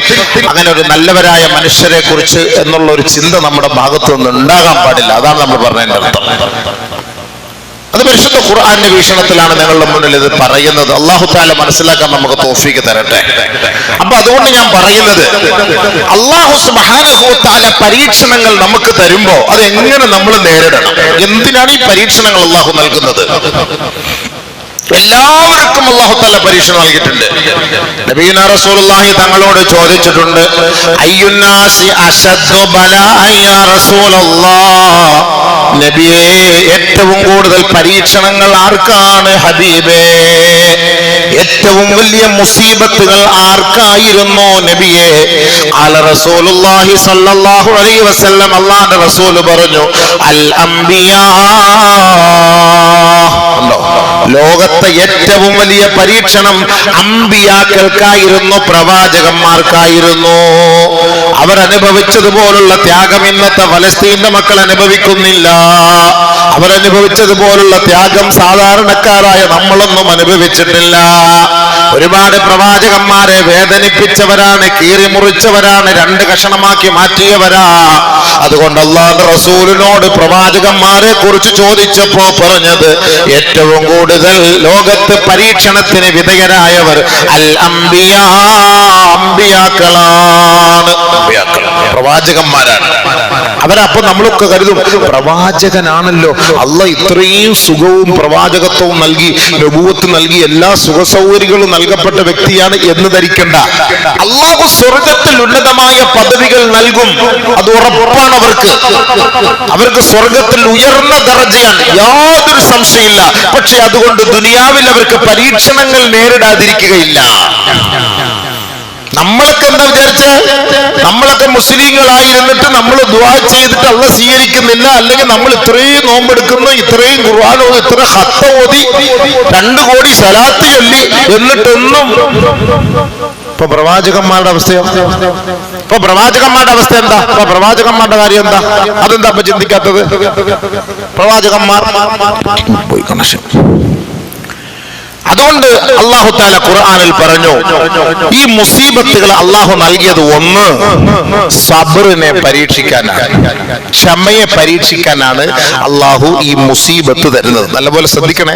അങ്ങനെ ഒരു നല്ലവരായ മനുഷ്യരെ കുറിച്ച് എന്നുള്ള ഒരു ചിന്ത നമ്മുടെ ഭാഗത്തു നിന്ന് ഉണ്ടാകാൻ പാടില്ല. അതാണ് നമ്മൾ പറഞ്ഞതിന്റെ. അത് പരിശുദ്ധ ഖുർആന്റെ വീക്ഷണത്തിലാണ് ഞങ്ങളുടെ മുന്നിൽ ഇത് പറയുന്നത്. അല്ലാഹു തആല മനസ്സിലാക്കാൻ നമുക്ക് തൗഫീഖ് തരട്ടെ. അപ്പൊ അതുകൊണ്ട് ഞാൻ പറയുന്നത്, അല്ലാഹു സുബ്ഹാനഹു വ തആല പരീക്ഷണങ്ങൾ നമുക്ക് തരുമ്പോ അത് എങ്ങനെ നമ്മൾ നേരിടണം? എന്തിനാണ് ഈ പരീക്ഷണങ്ങൾ അല്ലാഹു നൽകുന്നത്? എല്ലാവർക്കും അല്ലാഹു തആല പരീക്ഷണം നൽകിയിട്ടുണ്ട്. നബിയുനാ റസൂലുള്ളാഹി തങ്ങളോട് ചോദിച്ചിട്ടുണ്ട്, അയ്യുന്നാസി അശദ്ദു ബലാഅൻ യാ റസൂലല്ലാഹ്, നബിയേ ഏറ്റവും കൂടുതൽ പരീക്ഷണങ്ങൾ ആർക്കാണ് ഹബീബേ? ഏറ്റവും വലിയ മുസീബത്തുകൾ ആർക്കായിരുന്നു നബിയേ? ഖാല റസൂലുള്ളാഹി സ്വല്ലല്ലാഹു അലൈഹി വസല്ലം, അല്ലാഹുവിന്റെ റസൂൽ പറഞ്ഞു, അൽ അംബിയാ. ലോകത്തെ ഏറ്റവും വലിയ പരീക്ഷണം അമ്പിയാക്കൾക്കായിരുന്നു, പ്രവാചകന്മാർക്കായിരുന്നു. അവരനുഭവിച്ചതുപോലുള്ള ത്യാഗം ഇന്നത്തെ ഫലസ്തീന്റെ മക്കൾ അനുഭവിക്കുന്നില്ല. അവരനുഭവിച്ചതുപോലുള്ള ത്യാഗം സാധാരണക്കാരായ നമ്മളൊന്നും അനുഭവിച്ചിട്ടില്ല. ഒരുപാട് പ്രവാചകന്മാരെ വേദനിപ്പിച്ചവരാണ്, കീറിമുറിച്ചവരാണ്, 2 കഷണമാക്കി മാറ്റിയവരാ. അതുകൊണ്ട് അല്ലാഹുവിന്റെ റസൂലിനോട് പ്രവാചകന്മാരെ കുറിച്ച് ചോദിച്ചപ്പോ പറഞ്ഞത്, ഏറ്റവും കൂടുതൽ ലോകത്ത് പരീക്ഷണത്തിന് വിധേയരായവർ അൽ അംബിയാ, അമ്പിയാക്കളാണ്, പ്രവാചകന്മാരാണ്. അവരപ്പൊ നമ്മളൊക്കെ കരുതും, പ്രവാചകനാണല്ലോ, അള്ളാഹ് ഇത്രയും സുഖവും പ്രവാചകത്വവും നൽകി, നബുവത്ത് നൽകി, എല്ലാ സുഖസൗകര്യങ്ങളും നൽകപ്പെട്ട വ്യക്തിയാണ് എന്ന് ധരിക്കണ്ട. അള്ളാഹു സ്വർഗത്തിൽ ഉന്നതമായ പദവികൾ നൽകും, അത് ഉറപ്പാണ്. അവർക്ക് സ്വർഗത്തിൽ ഉയർന്ന ദർജയാണ്, യാതൊരു സംശയമില്ല. പക്ഷെ അതുകൊണ്ട് ദുനിയാവിൽ അവർക്ക് പരീക്ഷണങ്ങൾ നേരിടാതിരിക്കുകയില്ല. നമ്മളൊക്കെ എന്താ വിചാരിച്ച, നമ്മളൊക്കെ മുസ്ലിങ്ങളായിരുന്നിട്ട് നമ്മൾ ദുആ ചെയ്തിട്ട് അള്ളാഹ് സ്വീകരിക്കുന്നില്ല, അല്ലെങ്കിൽ നമ്മൾ ഇത്രയും നോമ്പെടുക്കുന്നു, ഇത്രയും ഖുർആൻ ഓതി, ഇത്ര ഖത്ത് ഓതി, 2 കോടി സ്വലാത്ത് ചൊല്ലി, എന്നിട്ടൊന്നും. ഇപ്പൊ പ്രവാചകന്മാരുടെ അവസ്ഥയോ? ഇപ്പൊ പ്രവാചകന്മാരുടെ അവസ്ഥ എന്താ? ഇപ്പൊ പ്രവാചകന്മാരുടെ കാര്യം എന്താ? അതെന്താ ഇപ്പൊ ചിന്തിക്കാത്തത്? പ്രവാചകന്മാർ പോയി കണക്ഷൻ. അതുകൊണ്ട് അല്ലാഹു തആല ഖുർആനിൽ പറഞ്ഞു, ഈ മുസീബത്തുകൾ അല്ലാഹു നൽകിയത് ഒന്ന് സബ്റിനെ പരീക്ഷിക്കാനാണ്, ക്ഷമയെ പരീക്ഷിക്കാനാണ് അല്ലാഹു ഈ മുസീബത്ത് തരുന്നത്. നല്ലപോലെ ശ്രദ്ധിക്കണേ,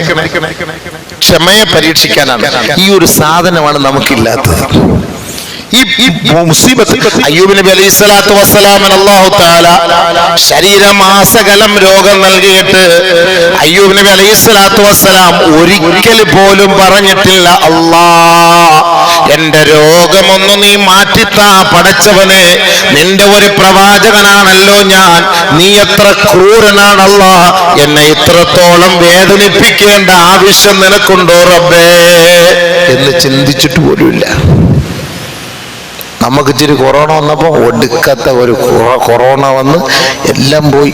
ക്ഷമയെ പരീക്ഷിക്കാനാണ്. ഈ ഒരു സാധനമാണ് നമുക്കില്ലാത്തത്. ഈ മുസീബത്ത് അയ്യൂബ് നബി അലൈഹി സ്വലാത്തു വസ്സലാമിന് അല്ലാഹു തആല ശരീരമാസകലം രോഗം നൽകിയിട്ട് അയ്യൂബ് നബി അലൈഹി സ്വലാത്തു വസ്സലാം ഒരിക്കൽ പോലും പറഞ്ഞിട്ടില്ല, അല്ലാ എന്റെ രോഗമൊന്നു നീ മാറ്റിത്താ പടച്ചവനെ, നിന്റെ ഒരു പ്രവാചകനാണല്ലോ ഞാൻ, നീ എത്ര ക്രൂരനാണല്ലാ, എന്നെ ഇത്രത്തോളം വേദനിപ്പിക്കേണ്ട ആവശ്യം നിനക്കുണ്ടോ റബ്ബേ എന്ന് ചിന്തിച്ചിട്ട് പോലുമില്ല. നമുക്ക് ഇച്ചിരി കൊറോണ വന്നപ്പോൾ ഒടുക്കത്തെ ഒരു കൊറോണ വന്ന് എല്ലാം പോയി,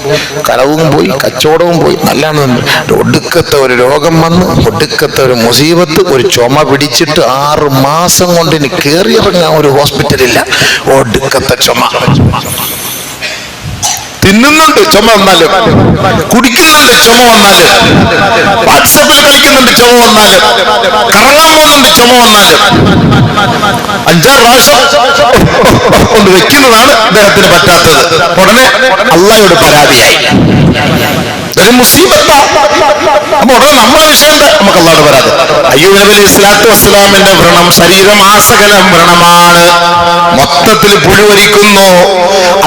കലവും പോയി, കച്ചവടവും പോയി, നല്ലതാണ്. ഒടുക്കത്തെ ഒരു രോഗം വന്ന്, ഒടുക്കത്തെ ഒരു മുസീബത്ത്, ഒരു ചുമ പിടിച്ചിട്ട് 6 മാസം കൊണ്ട് ഇനി കയറിയിറങ്ങാൻ ഒരു ഹോസ്പിറ്റലില്ല. ഒടുക്കത്തെ ചുമ, തിന്നുന്നുണ്ട് ചുമ വന്നാലും, കുടിക്കുന്നുണ്ട് ചുമ വന്നാലും, വാട്സപ്പിൽ കളിക്കുന്നുണ്ട് ചുമ വന്നാലും, കറങ്ങാൻ പോകുന്നുണ്ട് ചുമ വന്നാലും, 5-6 പ്രാവശ്യം കൊണ്ട് വെക്കുന്നതാണ് അദ്ദേഹത്തിന് പറ്റാത്തത്. ഉടനെ അള്ളാഹയോട് പരാതിയായി. ഒരു മുസീബത്താ. അപ്പൊ ഉടനെ നമ്മളെ വിഷയം നമുക്ക് അള്ളാഹോട് പരാതി. അയ്യൂബ് നബി അലൈഹി സ്വലാത്തു വസ്സലാമിന്റെ വ്രണം ശരീരമാസകലം വ്രണമാണ്, മൊത്തത്തിൽ പുഴുവരിക്കുന്നു.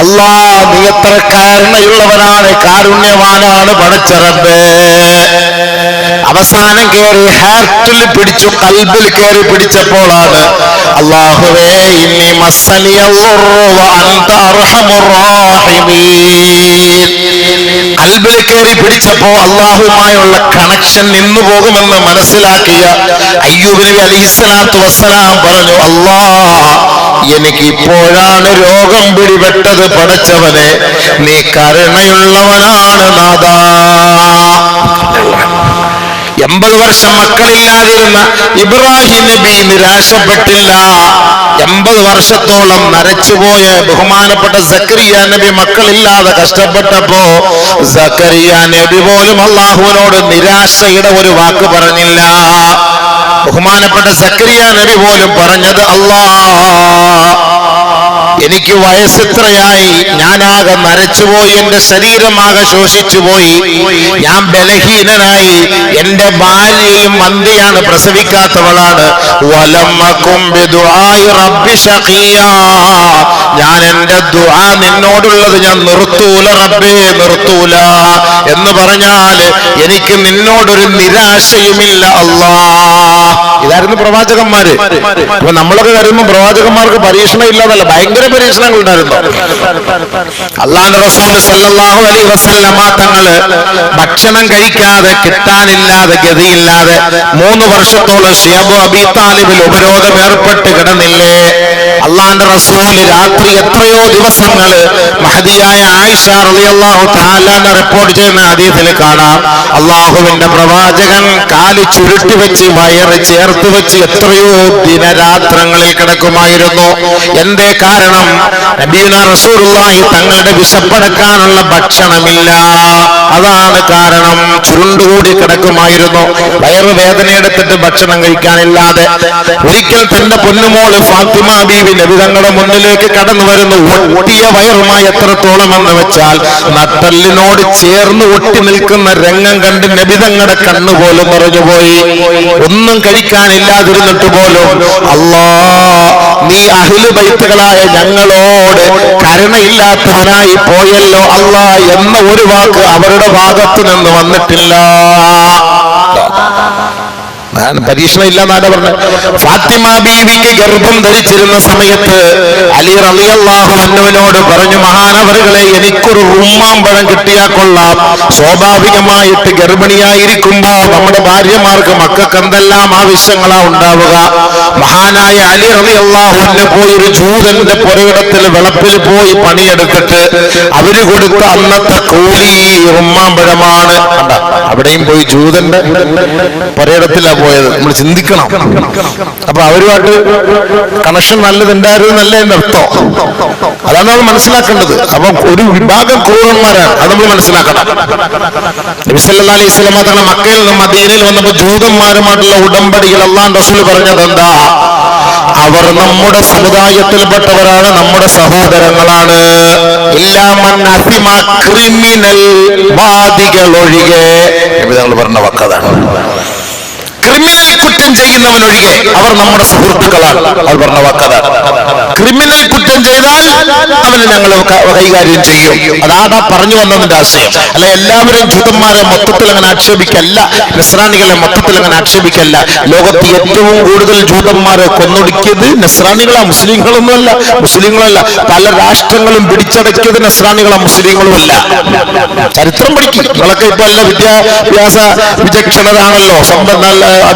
അല്ലാ നീ എത്ര കാരുണ്യമുള്ളവനാണ്, കാരുണ്യവാനാണ് പടച്ച റബ്ബേ. അവസാനം കയറി ഹാർട്ടിൽ പിടിച്ചു, കൽബിൽ കയറി പിടിച്ചപ്പോഴാണ് അല്ലാഹുവേ ഇന്നി മസ്സനിയദ്ദുർറു വഅൻത അർഹമുർ റഹീമീൻ. കൽബിൽ കയറി പിടിച്ചപ്പോ അല്ലാഹുവുമായുള്ള കണക്ഷൻ നിന്നു പോകുമെന്ന് മനസ്സിലാക്കിയ അയ്യൂബ് നബി അലൈഹിസ്സലാത്തു വസ്സലാം പറഞ്ഞു, അല്ലാ എനിക്ക് ഇപ്പോഴാണ് രോഗം പിടിപെട്ടത് പടച്ചവനെ, നീ കരുണയുള്ളവനാണ് നാഥാ. 80 വർഷം മക്കളില്ലാതിരുന്ന ഇബ്രാഹിം നബി നിരാശപ്പെട്ടില്ല. 80 വർഷത്തോളം നരച്ചുപോയ ബഹുമാനപ്പെട്ട സക്കരിയ നബി മക്കളില്ലാതെ കഷ്ടപ്പെട്ടപ്പോ സക്കരിയ നബി പോലും അല്ലാഹുവിനോട് നിരാശയുടെ ഒരു വാക്ക് പറഞ്ഞില്ല. ബഹുമാനപ്പെട്ട സക്കരിയ നബി പോലും പറഞ്ഞത്, അല്ലാ എനിക്ക് വയസ്സെത്രയായി, ഞാനാകെ നരച്ചുപോയി, എന്റെ ശരീരമാകെ ശോഷിച്ചുപോയി, ഞാൻ ബലഹീനനായി, എന്റെ ഭാര്യയും അന്ത്യയാണ്, പ്രസവിക്കാത്തവളാണ്. ഞാൻ എന്റെ ദുആ നിന്നോടുള്ളത് ഞാൻ നിർത്തൂല റബ്ബേ, നിർത്തൂല എന്ന് പറഞ്ഞാൽ എനിക്ക് നിന്നോടൊരു നിരാശയുമില്ല അല്ലാ. ഇതായിരുന്നു പ്രവാചകന്മാര്. അപ്പൊ നമ്മളൊക്കെ കരുതുമ്പോൾ പ്രവാചകന്മാർക്ക് പരീക്ഷണം ഇല്ലാതല്ല, ഭയങ്കര പരീക്ഷണങ്ങൾ ഉണ്ടായിരുന്നു. അല്ലാഹുവിന്റെ റസൂൽ സല്ലല്ലാഹു അലൈഹി വസല്ലമ തങ്ങള് ഭക്ഷണം കഴിക്കാതെ, കിട്ടാനില്ലാതെ, ഗതിയില്ലാതെ 3 വർഷത്തോളം ശിഅബ് അബീ താലിബിൽ ഉപരോധം ഏർപ്പെട്ട് കിടന്നില്ലേ? അല്ലാഹുവിന്റെ റസൂൽ രാത്രി എത്രയോ ദിവസങ്ങള് മഹദിയായ ആയിഷ റളിയല്ലാഹു തആല റിപ്പോർട്ട് ചെയ്യുന്ന ഹദീസിൽ കാണാം, അല്ലാഹുവിന്റെ പ്രവാചകൻ കാല് ചുരുട്ടി വെച്ച് വയറ് ചേർത്ത് വെച്ച് എത്രയോ ദിനരാത്രങ്ങളിൽ കിടക്കുമായിരുന്നു. എന്തേ കാരണം? നബിയുനാ റസൂലുള്ളാഹി തങ്ങളുടെ വിശപ്പടക്കാനുള്ള ഭക്ഷണമില്ല, അതാണ് കാരണം. ചുരുണ്ടുകൂടി കിടക്കുമായിരുന്നു, വയറ് വേദനയെടുത്തിട്ട് ഭക്ഷണം കഴിക്കാനില്ലാതെ. ഒരിക്കൽ തന്റെ പൊന്നുമോള് ഫാത്തിമ ബീവി നബി തങ്ങളുടെ മുന്നിലേക്ക് കടന്നു വരുന്നു, ഒട്ടിയ വയറുമായി. എത്രത്തോളം എന്ന് വെച്ചാൽ നട്ടലിനോട് ചേർന്ന് ഒട്ടി നിൽക്കുന്ന രംഗം കണ്ട് നബി തങ്ങളുടെ കണ്ണുപോലും മറഞ്ഞുപോയി. ഒന്നും കഴിക്കാനില്ലാതിരുന്നിട്ട് പോലും, അല്ലാ നീ അഹ്ലു ബൈത്തുകളായ ഞങ്ങളോട് കരുണയില്ലാത്തവനായി പോയല്ലോ അല്ലാ എന്ന ഒരു വാക്ക് അവരുടെ ഭാഗത്തു നിന്ന് വന്നിട്ടില്ല. പരീക്ഷണം ഇല്ലെന്നാണ് പറഞ്ഞത്. ഫാത്തിമ ബീവിക്ക് ഗർഭം ധരിച്ചിരുന്ന സമയത്ത് അലി റളിയല്ലാഹു അൻഹുവിനോട് പറഞ്ഞു, മഹാനവറുകളെ എനിക്കൊരു റുമ്മാമ്പഴം കിട്ടിയാൽ കൊള്ളാം. സ്വാഭാവികമായിട്ട് ഗർഭിണിയായിരിക്കുമ്പോ നമ്മുടെ ഭാര്യമാർക്ക് മക്കൾക്ക് എന്തെല്ലാം ആവശ്യങ്ങളാ ഉണ്ടാവുക. മഹാനായ അലി റളിയല്ലാഹു അൻഹു പോയി ഒരു ജൂതന്റെ പുരയിടത്തിൽ വെളപ്പിൽ പോയി പണിയെടുത്തിട്ട് അവര് കൊടുത്ത അന്നത്തെ കൂലി റുമ്മാമ്പഴമാണ്. അവിടെയും പോയി ജൂതന്റെ പുരയിടത്തിലാ പോയത്. നമ്മൾ ചിന്തിക്കണം. അപ്പൊ അവരുമായിട്ട് കണക്ഷൻ നല്ലതുണ്ടായിരുന്നു എന്നല്ല എന്റെ അർത്ഥം. അതാണ് നമ്മൾ മനസ്സിലാക്കേണ്ടത്. അപ്പൊ ഒരു വിഭാഗം ക്രൂരന്മാരാണ്, അത് നമ്മൾ മനസ്സിലാക്കണം. നബി സല്ലല്ലാഹു അലൈഹി വസല്ലം തങ്ങൾ മക്കയിൽ നിന്ന് മദീനയിൽ വന്നപ്പോൾ ജൂതന്മാരുമായിട്ടുള്ള ഉടമ്പടിയിൽ അല്ലാഹുവിന്റെ റസൂൽ പറഞ്ഞത് എന്താ? അവർ നമ്മുടെ സമുദായത്തിൽപ്പെട്ടവരാണ്, നമ്മുടെ സഹോദരങ്ങളാണ്. ക്രിമിനൽ വാദികൾ ഒഴികെ നബി പറഞ്ഞ വാക്കതാണ്. ക്രിമിനൽ കുറ്റം ചെയ്യുന്നവനൊഴികെ അവർ നമ്മുടെ സുഹൃത്തുക്കളാണ്. അവർ പറഞ്ഞ വാക്കതാണ്. ക്രിമിനൽ കുറ്റം ചെയ്താൽ അവന് ഞങ്ങൾ കൈകാര്യം ചെയ്യും. അതാണ് പറഞ്ഞു വന്നതിന്റെ ആശയം. അല്ല എല്ലാവരും ജൂതന്മാരെ മൊത്തത്തിൽ അങ്ങനെ ആക്ഷേപിക്കല്ല, നസ്രാനികളെ മൊത്തത്തിൽ അങ്ങനെ ആക്ഷേപിക്കല്ല. ലോകത്ത് ഏറ്റവും കൂടുതൽ ജൂതന്മാരെ കൊന്നൊടുക്കിയത് നസ്രാനികളാ, മുസ്ലിങ്ങളൊന്നുമല്ല. മുസ്ലിങ്ങളല്ല, പല രാഷ്ട്രങ്ങളും പിടിച്ചടക്കിയത് നസ്രാനികളാ, മുസ്ലിങ്ങളുമല്ല. ചരിത്രം പഠിക്കും. നിങ്ങളൊക്കെ ഇപ്പൊ എല്ലാ വിദ്യാഭ്യാസ വിചക്ഷണരാണല്ലോ,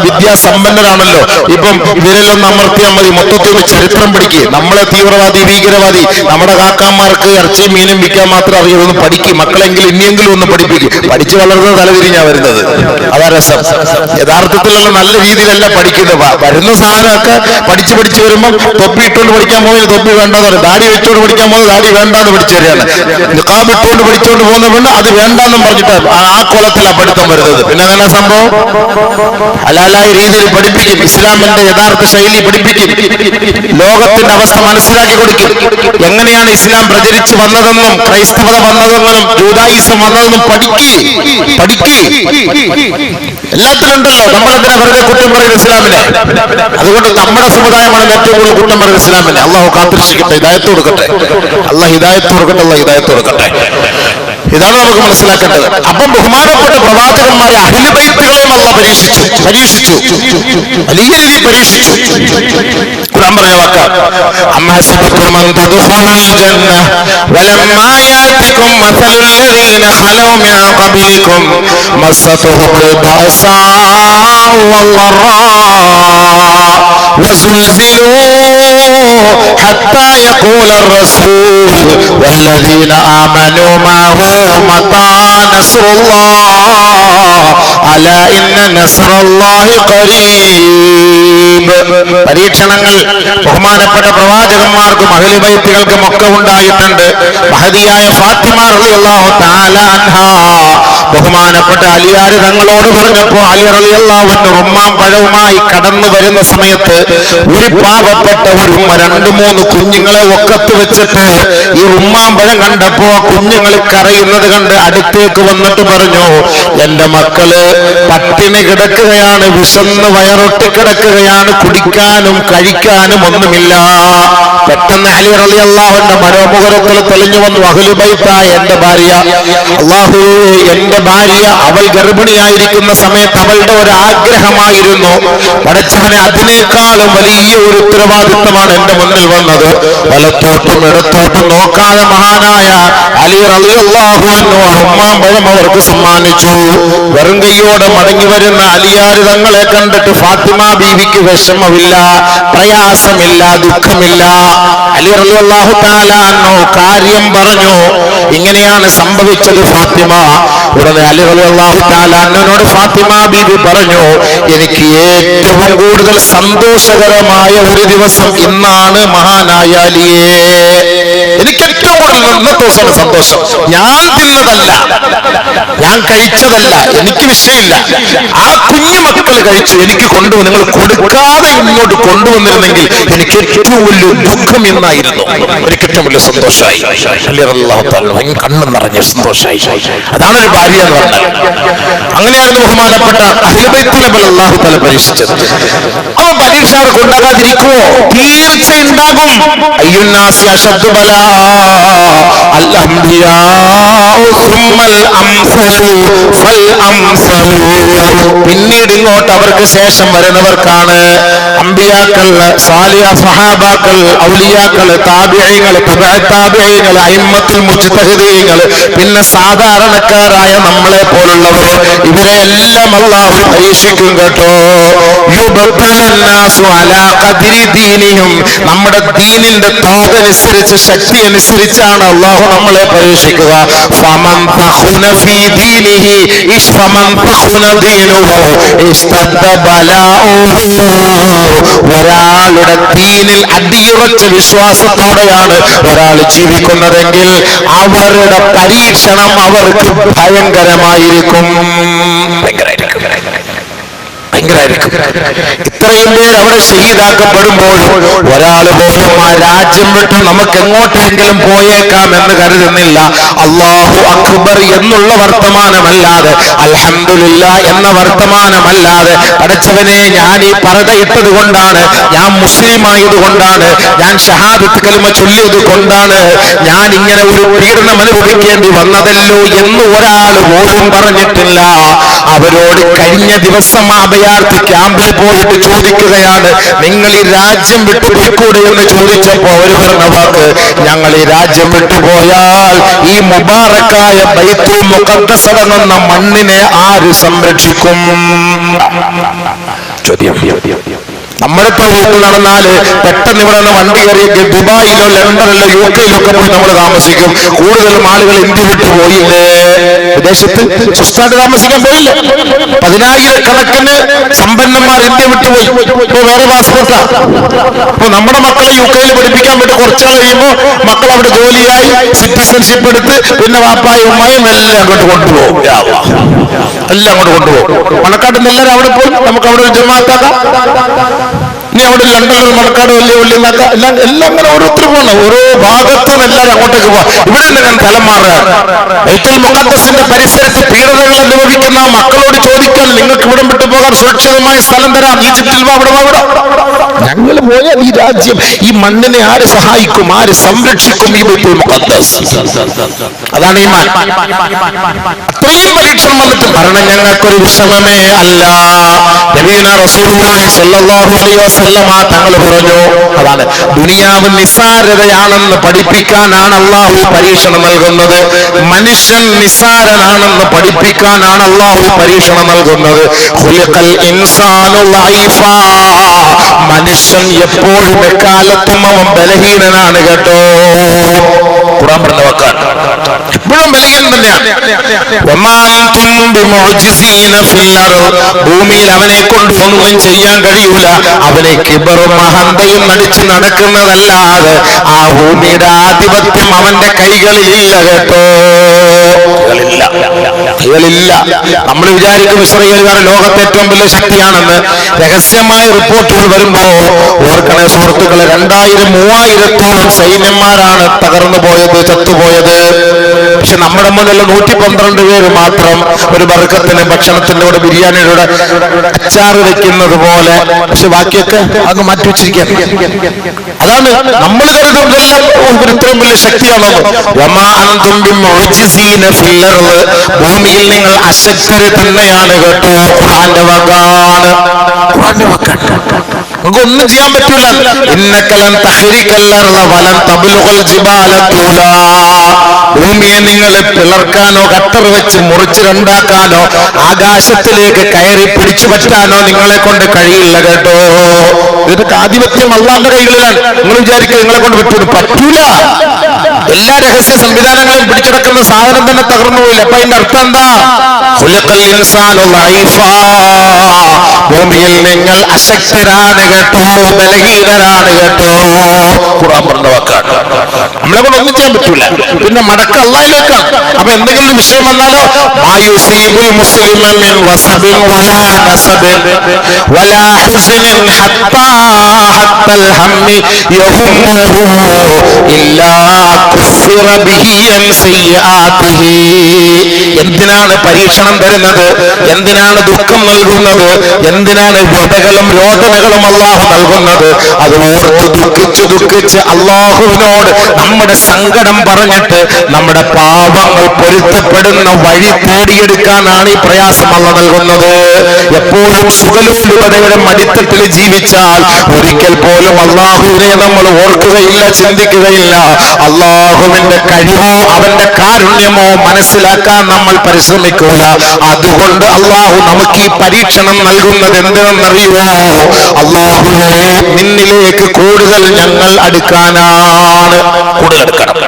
വിദ്യാസമ്പന്നരാണല്ലോ. ഇപ്പം വിരലൊന്ന് അമർത്തിയാൽ മതി, മൊത്തത്തിൽ ചരിത്രം പഠിക്കുക. നമ്മളെ തീവ്രവാദി, ഭീകരവാദി, നമ്മുടെ കാക്കാമാർക്ക് ഇറച്ചി മീനും വിൽക്കാൻ മാത്രം അറിയുമെന്ന് പഠിക്കും. മക്കളെങ്കിലും ഇനിയെങ്കിലും ഒന്ന് പഠിപ്പിക്കും. പഠിച്ചു വളർന്നത് തലതിരിഞ്ഞാ വരുന്നത്. അതാ രസം. യഥാർത്ഥത്തിലുള്ള നല്ല രീതിയിലല്ല പഠിക്കുന്നത്. വരുന്ന സാധനമൊക്കെ പഠിച്ചു വരുമ്പോൾ തൊപ്പി ഇട്ടുകൊണ്ട് പഠിക്കാൻ പോകുന്നത് തൊപ്പി വേണ്ടെന്ന് പറയും. ദാടി വെച്ചുകൊണ്ട് പഠിക്കാൻ പോകുന്നത് ദാടി വേണ്ടാന്ന് പഠിച്ചു വരികയാണ്. നിഖാബ് ഇട്ടുകൊണ്ട് പഠിച്ചുകൊണ്ട് പോകുന്നതുകൊണ്ട് അത് വേണ്ടാന്നും പറഞ്ഞിട്ട് ആ കുളത്തിലാണ് പഠിത്തം വരുന്നത്. പിന്നെ അങ്ങനെ സംഭവം ഹലാലായ രീതിയിൽ പഠിപ്പിക്കും. ഇസ്ലാമിന്റെ യഥാർത്ഥ ശൈലി പഠിപ്പിക്കും. ലോകത്തിന്റെ അവസ്ഥ മനസ്സിലാക്കി കൊടുക്കും. എങ്ങനെയാണ് ഇസ്ലാം പ്രചരിച്ചു വന്നതെന്നും ക്രൈസ്തവത വന്നതെന്നും ജൂദായിസം വന്നതെന്നും പഠിക്കി. എല്ലാത്തിലുണ്ടല്ലോ. നമ്മളെന്തിനാ വെറുതെ കുറ്റം പറയുന്നത് ഇസ്ലാമിനെ? അതുകൊണ്ട് നമ്മുടെ സമുദായമാണ് ഏറ്റവും കൂടുതൽ കുറ്റം പറയുന്നത് ഇസ്ലാമിനെ. അള്ളാഹു കാത്തിരക്ഷിക്കട്ടെ, ഹിദായത്ത് കൊടുക്കട്ടെ. അള്ളാഹ് ഹിദായത്ത് കൊടുക്കട്ടെ, അള്ളാഹ് ഹിദായത്ത് കൊടുക്കട്ടെ. ഇതാണ് നമുക്ക് മനസ്സിലാക്കേണ്ടത്. അപ്പം ബഹുമാനപ്പെട്ട പ്രവാചകന്മാരെ അഹ്ലു ബൈത്തുകളെയും അല്ലാഹ് പരീക്ഷിച്ചു, വലിയ രീതിയിൽ പരീക്ഷിച്ചു. ഖുർആൻ പറഞ്ഞ വാക്കാണ്, അംഹസിബതും അൻ തദ്ഖുലുൽ ജന്ന വലമ്മാ യാതികും മസലുൽ ലദീന ഖലൗ മിൻ ഖബലികും മസ്സതുഹുൽ ബഅസാ വദ്ദറാ വസുൽസിലൂ ഹത്താ യഖൂലർ റസൂൽ വല്ലദീന ആമനൂ മഅഹു മതാ നസ്റുല്ലാഹ് അലാ ഇന്ന നസ്റല്ലാഹി ഖരീബ്. പരീക്ഷണങ്ങൾ ബഹുമാനപ്പെട്ട പ്രവാചകന്മാർക്കും അഹ്ലു ബൈത്തുകൾക്കും ഒക്കെ ഉണ്ടായിട്ടുണ്ട്. മഹദിയായ ഫാത്തിമ റളിയല്ലാഹു തആല അൻഹാ ബഹുമാനപ്പെട്ട അലിയാർ തങ്ങളോട് പറഞ്ഞപ്പോൾ അലി റളിയല്ലാഹു അൻഹു റുമ്മാൻ പഴവുമായി കടന്നു വരുന്ന സമയത്ത് ഒരു പാവപ്പെട്ട ഒരു 2-3 കുഞ്ഞുങ്ങളെ ഒക്കത്ത് വെച്ചിട്ട് ഈ റുമ്മാൻ പഴം കണ്ടപ്പോ കുഞ്ഞുങ്ങൾ കരയുന്നത് കണ്ട് അടുത്തേക്ക് വന്നിട്ട് പറഞ്ഞു, എന്റെ മക്കള് പട്ടിണി കിടക്കുകയാണ്, വിശന്ന് വയറൊട്ടി കിടക്കുകയാണ്, കുടിക്കാനും കഴിക്കാനും ഒന്നുമില്ല. പെട്ടെന്ന് അലി റളിയല്ലാഹുവിന്റെ മനോമുഖരത്തിൽ തെളിഞ്ഞു വന്നു, അഹ്ലു ബൈത്തായ എന്റെ ഭാര്യ, അല്ലാഹുവേ എന്റെ ഭാര്യ അവൾ ഗർഭിണിയായിരിക്കുന്ന സമയത്ത് അവളുടെ ഒരു ആഗ്രഹമായിരുന്നു, പടച്ചവനെ അതിനേക്കാളും വലിയ ഒരു ഉത്തരവാദിത്തമാണ് എന്റെ മുന്നിൽ വന്നത്. വലത്തോട്ടും ഇടത്തോട്ടും നോക്കാതെ മഹാനായ അലി റളിയല്ലാഹു അൻഹു റുമ്മാൻ പഴം അവർക്ക് സമ്മാനിച്ചു. വെറും കൈയോടെ മടങ്ങി വരുന്ന അലിയാർ തങ്ങളെ കണ്ടിട്ട് ഫാത്തിമ ബീവിക്ക് വിഷമമില്ല, പ്രയാസമില്ല, ദുഃഖമില്ല. അലി റളിയല്ലാഹു തആല അൻഹു കാര്യം പറഞ്ഞു, ഇങ്ങനെയാണ് സംഭവിച്ചത് ഫാത്തിമ. ഉടനെ അലി റളിയല്ലാഹു തആല അൻഹുവിനോട് ഫാത്തിമ ബീവി പറഞ്ഞു, എനിക്ക് ഏറ്റവും കൂടുതൽ സന്തോഷകരമായ ഒരു ദിവസം ഇന്നാണ് മഹാനായ അലിയേ. എനിക്ക് ഏറ്റവും കൂടുതൽ ഇന്നത്തെ ദിവസമാണ് സന്തോഷം. ഞാൻ തിന്നതല്ല, ഞാൻ കഴിച്ചതല്ല, എനിക്ക് വിഷയമില്ല. ആ കുഞ്ഞു മക്കൾ കഴിച്ചു, എനിക്ക് കൊണ്ടുവന്ന് നിങ്ങൾ കൊടുക്കാതെ ഇങ്ങോട്ട് കൊണ്ടുവന്നിരുന്നെങ്കിൽ എനിക്ക് ഏറ്റവും വലിയ ദുഃഖം എന്നായിരുന്നു. എനിക്ക് ഏറ്റവും വലിയ സന്തോഷമായി. കണ്ണു നിറഞ്ഞ സന്തോഷമായി. അതാണ് ഒരു ഭാര്യ എന്ന് പറഞ്ഞാൽ. അങ്ങനെയായിരുന്നു ബഹുമാനപ്പെട്ട അഹ്ലു ബൈത്തിനെ അല്ലാഹു തആല പരീക്ഷിച്ചത്. അവൻ പരീക്ഷ കൊണ്ടാകാതിരിക്കുമോ? തീർച്ചയുണ്ടാകും. അയ്യുന്നാസി അശദ്ദു ബലാ അൽ അംബിയാഉ സുമ്മൽ അംസലു ഫൽ അംസലു. പിന്നീട് ഇങ്ങോട്ട് അവർക്ക് ശേഷം വരുന്നവർക്കാണ് അംബിയാക്കൾ, സാലിഹ സ്വഹാബാക്കൾ, ഔലിയാക്കൾ, താബിഈങ്ങൾ, തബഅ അയിമ്മത്തുൽ മുജ്തഹിദീങ്ങൾ, പിന്നെ സാധാരണക്കാരായ നമ്മളെ പോലുള്ളവർ, ഇവരെ എല്ലാം അല്ലാഹു പരീക്ഷിക്കും കേട്ടോ. യുബത്തലന്നാസു അലാ ഖദ്രി ദീനിഹിം. നമ്മുടെ ദീനിന്റെ തോതനുസരിച്ച്, ശക്തി അനുസരിച്ചാണ് അല്ലാഹു നമ്മളെ പരീക്ഷിക്കുക. ഫമൻ فمن تخن في دينه فمن تخن دينه اشتد بلاؤه. ഒരാളുടെ ദീനിൽ അടിയുറച്ച വിശ്വാസത്തോടെയാണ് ഒരാൾ ജീവിക്കുന്നതെങ്കിൽ അവരുടെ പരീക്ഷണം അവർക്ക് ഭയങ്കരമായിരിക്കും. ഇത്രയും പേര് അവിടെ ഷഹീദാക്കപ്പെടുമ്പോൾ ഒരാൾ പോലും ആ രാജ്യം വിട്ട് നമുക്ക് എങ്ങോട്ടെങ്കിലും പോയേക്കാം എന്ന് കരുതുന്നില്ല. അല്ലാഹു അക്ബർ എന്നുള്ള വർത്തമാനമല്ലാതെ, അൽഹംദുലില്ലാ എന്ന വർത്തമാനമല്ലാതെ, പടച്ചവനെ ഞാൻ ഈ പർദയിട്ടത് കൊണ്ടാണ്, ഞാൻ മുസ്ലിം ആയതുകൊണ്ടാണ്, ഞാൻ ഷഹാദത്ത് കലിമ ചൊല്ലിയത് കൊണ്ടാണ് ഞാൻ ഇങ്ങനെ ഒരു പീഡനം അനുഭവിക്കേണ്ടി വന്നതല്ലോ എന്ന് ഒരാൾ പോലും പറഞ്ഞിട്ടില്ല. അവരോട് കഴിഞ്ഞ ദിവസം അഭയാർത്ഥി ക്യാമ്പിൽ പോയിട്ട് ചോദിക്കുകയാണ്, നിങ്ങൾ ഈ രാജ്യം വിട്ടുപോയിക്കൂടെ എന്ന് ചോദിച്ചപ്പോ അവർ പറഞ്ഞ വാക്ക്, ഞങ്ങൾ ഈ രാജ്യം വിട്ടുപോയാൽ ഈ മുബാറക്കായ ബൈത്തുൽ മുഖദ്ദസ് അടങ്ങുന്ന മണ്ണിനെ ആര് സംരക്ഷിക്കും? ചോദ്യം. നമ്മളിപ്പോ വീട്ടിൽ നടന്നാല് പെട്ടെന്ന് ഇവിടെ നിന്ന് വണ്ടി കയറിയെങ്കിൽ ദുബായിലോ ലണ്ടനിലോ UK-യിലോ ഒക്കെ പോയി നമ്മൾ താമസിക്കും. കൂടുതലും ആളുകൾ ഇന്ത്യ വിട്ടു പോയില്ലേ? വിദേശത്ത് സ്വസ്ഥമായിട്ട് താമസിക്കാൻ പോയില്ലേ? 10,000-കണക്കിന് സമ്പന്നന്മാർ ഇന്ത്യ വിട്ടുപോയി. ഇപ്പൊ വേറെ പാസ്പോർട്ടാ. ഇപ്പൊ നമ്മുടെ മക്കളെ UK-യിൽ പഠിപ്പിക്കാൻ വേണ്ടി കുറച്ചാൾ കഴിയുമ്പോൾ മക്കൾ അവിടെ ജോലിയായി സിറ്റിസൺഷിപ്പ് എടുത്ത് പിന്നെ വാപ്പായും ഉമ്മായും എല്ലാം അങ്ങോട്ട് കൊണ്ടുപോകും. എല്ലാം അങ്ങോട്ട് കൊണ്ടുപോകും. മണക്കാട്ടിൽ നിന്ന് എല്ലാവരും അവിടെ പോയി നമുക്ക് അവിടെ ഒരു ജമാഅത്താക്കാം. ഇനി അവിടെ ലണ്ടനിൽ മണക്കാട് വലിയ വലിയ എല്ലാം അങ്ങനെ ഓരോരുത്തർ പോകണം. ഓരോ ഭാഗത്തും എല്ലാവരും അങ്ങോട്ടേക്ക് പോവാം. ഇവിടെ നിന്ന് സ്ഥലം മാറുക. ബൈത്തുൽ മുഖദ്ദസിന്റെ പരിസരത്ത് പീഡനങ്ങൾ അനുഭവിക്കുന്ന മക്കളോട് ചോദിക്കാൻ, നിങ്ങൾക്ക് ഇവിടം വിട്ടു പോകാൻ സുരക്ഷിതമായ സ്ഥലം തരാം, ഈജിപ്തിൽ വാ, അവിടെ വാ. ഞങ്ങൾ പോയാൽ ഈ രാജ്യം, ഈ മണ്ണിനെ ആര് സഹായിക്കും, ആര് സംരക്ഷിക്കും? ഈ ബൈത്തുൽ മുഖദ്ദസ്. അതാണ് ഈമാൻ. അത്രയും പരീക്ഷണം വന്നിട്ട് മരണം ഞങ്ങൾക്കൊരു വിഷമമേ അല്ല. നബിയുനാ റസൂലുള്ളാഹി സ്വല്ലല്ലാഹു അലൈഹി വസല്ലമ തങ്ങൾ പറഞ്ഞു, അതാണ് ദുനിയാവ് നിസ്സാരതയാണെന്ന് പഠിപ്പിക്കാനാണ് അല്ലാഹു പരീക്ഷണം നൽകുന്നത്. മനുഷ്യൻ നിസ്സാരനാണെന്ന് പഠിപ്പിക്കാനാണ് അല്ലാഹു പരീക്ഷണം നൽകുന്നത്. ഖുലിഖൽ ഇൻസാനു ലൈഫാ. മനുഷ്യൻ എപ്പോഴും എക്കാലത്തും അവൻ ബലഹീനനാണ് കേട്ടോ. ഖുർആൻ പറഞ്ഞ വാക്കാണ്. എപ്പോഴും ബലഹീനൻ തന്നെയാണ്. വമാ അൻതും ബിമുഅ്ജിസീന ഫിൽ അർദ്. ഭൂമിയിൽ അവനെ കൊണ്ട് ഒന്നും ചെയ്യാൻ കഴിയൂല. അവനെ കിബറും അഹന്തയും നടിച്ച് നടക്കുന്നതല്ലാതെ ആ ഭൂമിയുടെ ആധിപത്യം അവന്റെ കൈകളിലില്ല കേട്ടോ. കൈകളില്ല. നമ്മൾ വിചാരിക്കും ഇസ്രായേലുകാർ ലോകത്തെ ഏറ്റവും വലിയ ശക്തിയാണെന്ന്. രഹസ്യമായ റിപ്പോർട്ടുകൾ വരുമ്പോ ഓർക്കണേ സുഹൃത്തുക്കളെ, 2000-3000 സൈന്യന്മാരാണ് തകർന്നു പോയത്, ചത്തുപോയത്. പക്ഷെ നമ്മുടെ മുന്നിൽ 112 പേര് മാത്രം ഒരു ബർക്കത്തിന്, ഭക്ഷണത്തിന്റെ കൂടെ ബിരിയാണിയുടെ അച്ചാറ് വെക്കുന്നത് പോലെ. പക്ഷെ ബാക്കിയൊക്കെ അങ്ങ് മാറ്റി വെച്ചിരിക്കുക. അതാണ് നമ്മൾ കരുതുന്നതെല്ലാം ഇത്രയും വലിയ ശക്തിയാണോ. ഭൂമിയിൽ നിങ്ങൾ അശക്തര് തന്നെയാണ് കേട്ടോ. ഖുർആന്റെ വാക്കാണ്. ഖുർആന്റെ വാക്കാണ്. നമുക്കൊന്നും ചെയ്യാൻ പറ്റൂല. ഇന്നക്കലൻ തഹ്രികൽ അർള വലൻ തബ്ലുഗൽ ജിബാല തൂലാ. ഭൂമിയെ നിങ്ങൾ പിളർക്കാനോ കട്ടർ വെച്ച് മുറിച്ച് രണ്ടാക്കാനോ ആകാശത്തിലേക്ക് കയറി പിടിച്ചു പറ്റാനോ നിങ്ങളെ കൊണ്ട് കഴിയില്ല കേട്ടോ. ഇതൊക്കെ ആധിപത്യം അല്ലാഹുവിന്റെ കൈകളിലാണ്. നിങ്ങൾ വിചാരിക്കുക നിങ്ങളെ കൊണ്ട് പറ്റൂല. എല്ലാ രഹസ്യ സംവിധാനങ്ങളും പിടിച്ചെടുക്കുന്ന സാധനം തന്നെ തകർന്നു പോയില്ല. അപ്പൊ അതിന്റെ അർത്ഥം എന്താ? ഖുലിഖൽ ഇൻസാനു ലൈഫാ. ഭൂമിയിൽ നിങ്ങൾ അശക്തരാണ് കേട്ടോ, ബലഹീനരാണ് കേട്ടോ. ഖുർആൻ പറഞ്ഞ വാക്കാണ്. നമ്മളെ കൊണ്ട് ഒന്നും ചെയ്യാൻ പറ്റൂല. പിന്നെ മടക്ക അല്ലാഹുവിലേക്കാണ്. അപ്പൊ എന്തെങ്കിലും വിഷയം വന്നാലോ, മായുസീബുൽ മുസ്ലിമൻ മിൻ വസബിൻ വലാ നസബിൻ വലാ ഹുസ്നിൻ ഹത്തൽ ഹമ്മി യഹുമ്മഹു ഇല്ലാ കുഫിറ ബിഹി അൻ സയ്യിആതിഹി. എന്തിനാണ് പരീക്ഷണം തരുന്നത്? എന്തിനാണ് ദുഃഖം നൽകുന്നത്? എന്തിനാണ് വ്യതകളും രോദനകളും അല്ലാഹു നൽകുന്നത്? അത് ഓർത്ത് ദുഃഖിച്ച് അല്ലാഹുവിനോട് നമ്മുടെ സങ്കടം പറഞ്ഞിട്ട് നമ്മുടെ പാപങ്ങൾ പൊരുത്തപ്പെടുന്ന വഴി തേടിയെടുക്കാനാണ് ഈ പ്രയാസം അല്ലാഹു നൽകുന്നത്. എപ്പോഴും സുഖലോലുപതയുടെ മടിത്തട്ടിൽ ജീവിച്ചാൽ ഒരിക്കൽ പോലും അല്ലാഹുവിനെ നമ്മൾ ഓർക്കുകയില്ല, ചിന്തിക്കുകയില്ല. അല്ലാഹുവിന്റെ കഴിവോ അവന്റെ കാരുണ്യമോ മനസ്സിലാക്കാൻ നമ്മൾ പരിശ്രമിക്കുക. അതുകൊണ്ട് അല്ലാഹു നമുക്ക് ഈ പരീക്ഷണം നൽകുന്നത് എന്തെന്നറിയുമോ? അല്ലാഹുവേ, നിന്നിലേക്ക് കൂടുതൽ ഞങ്ങൾ അടുക്കാനാണ്. കൂടുതൽ അടുക്കണം.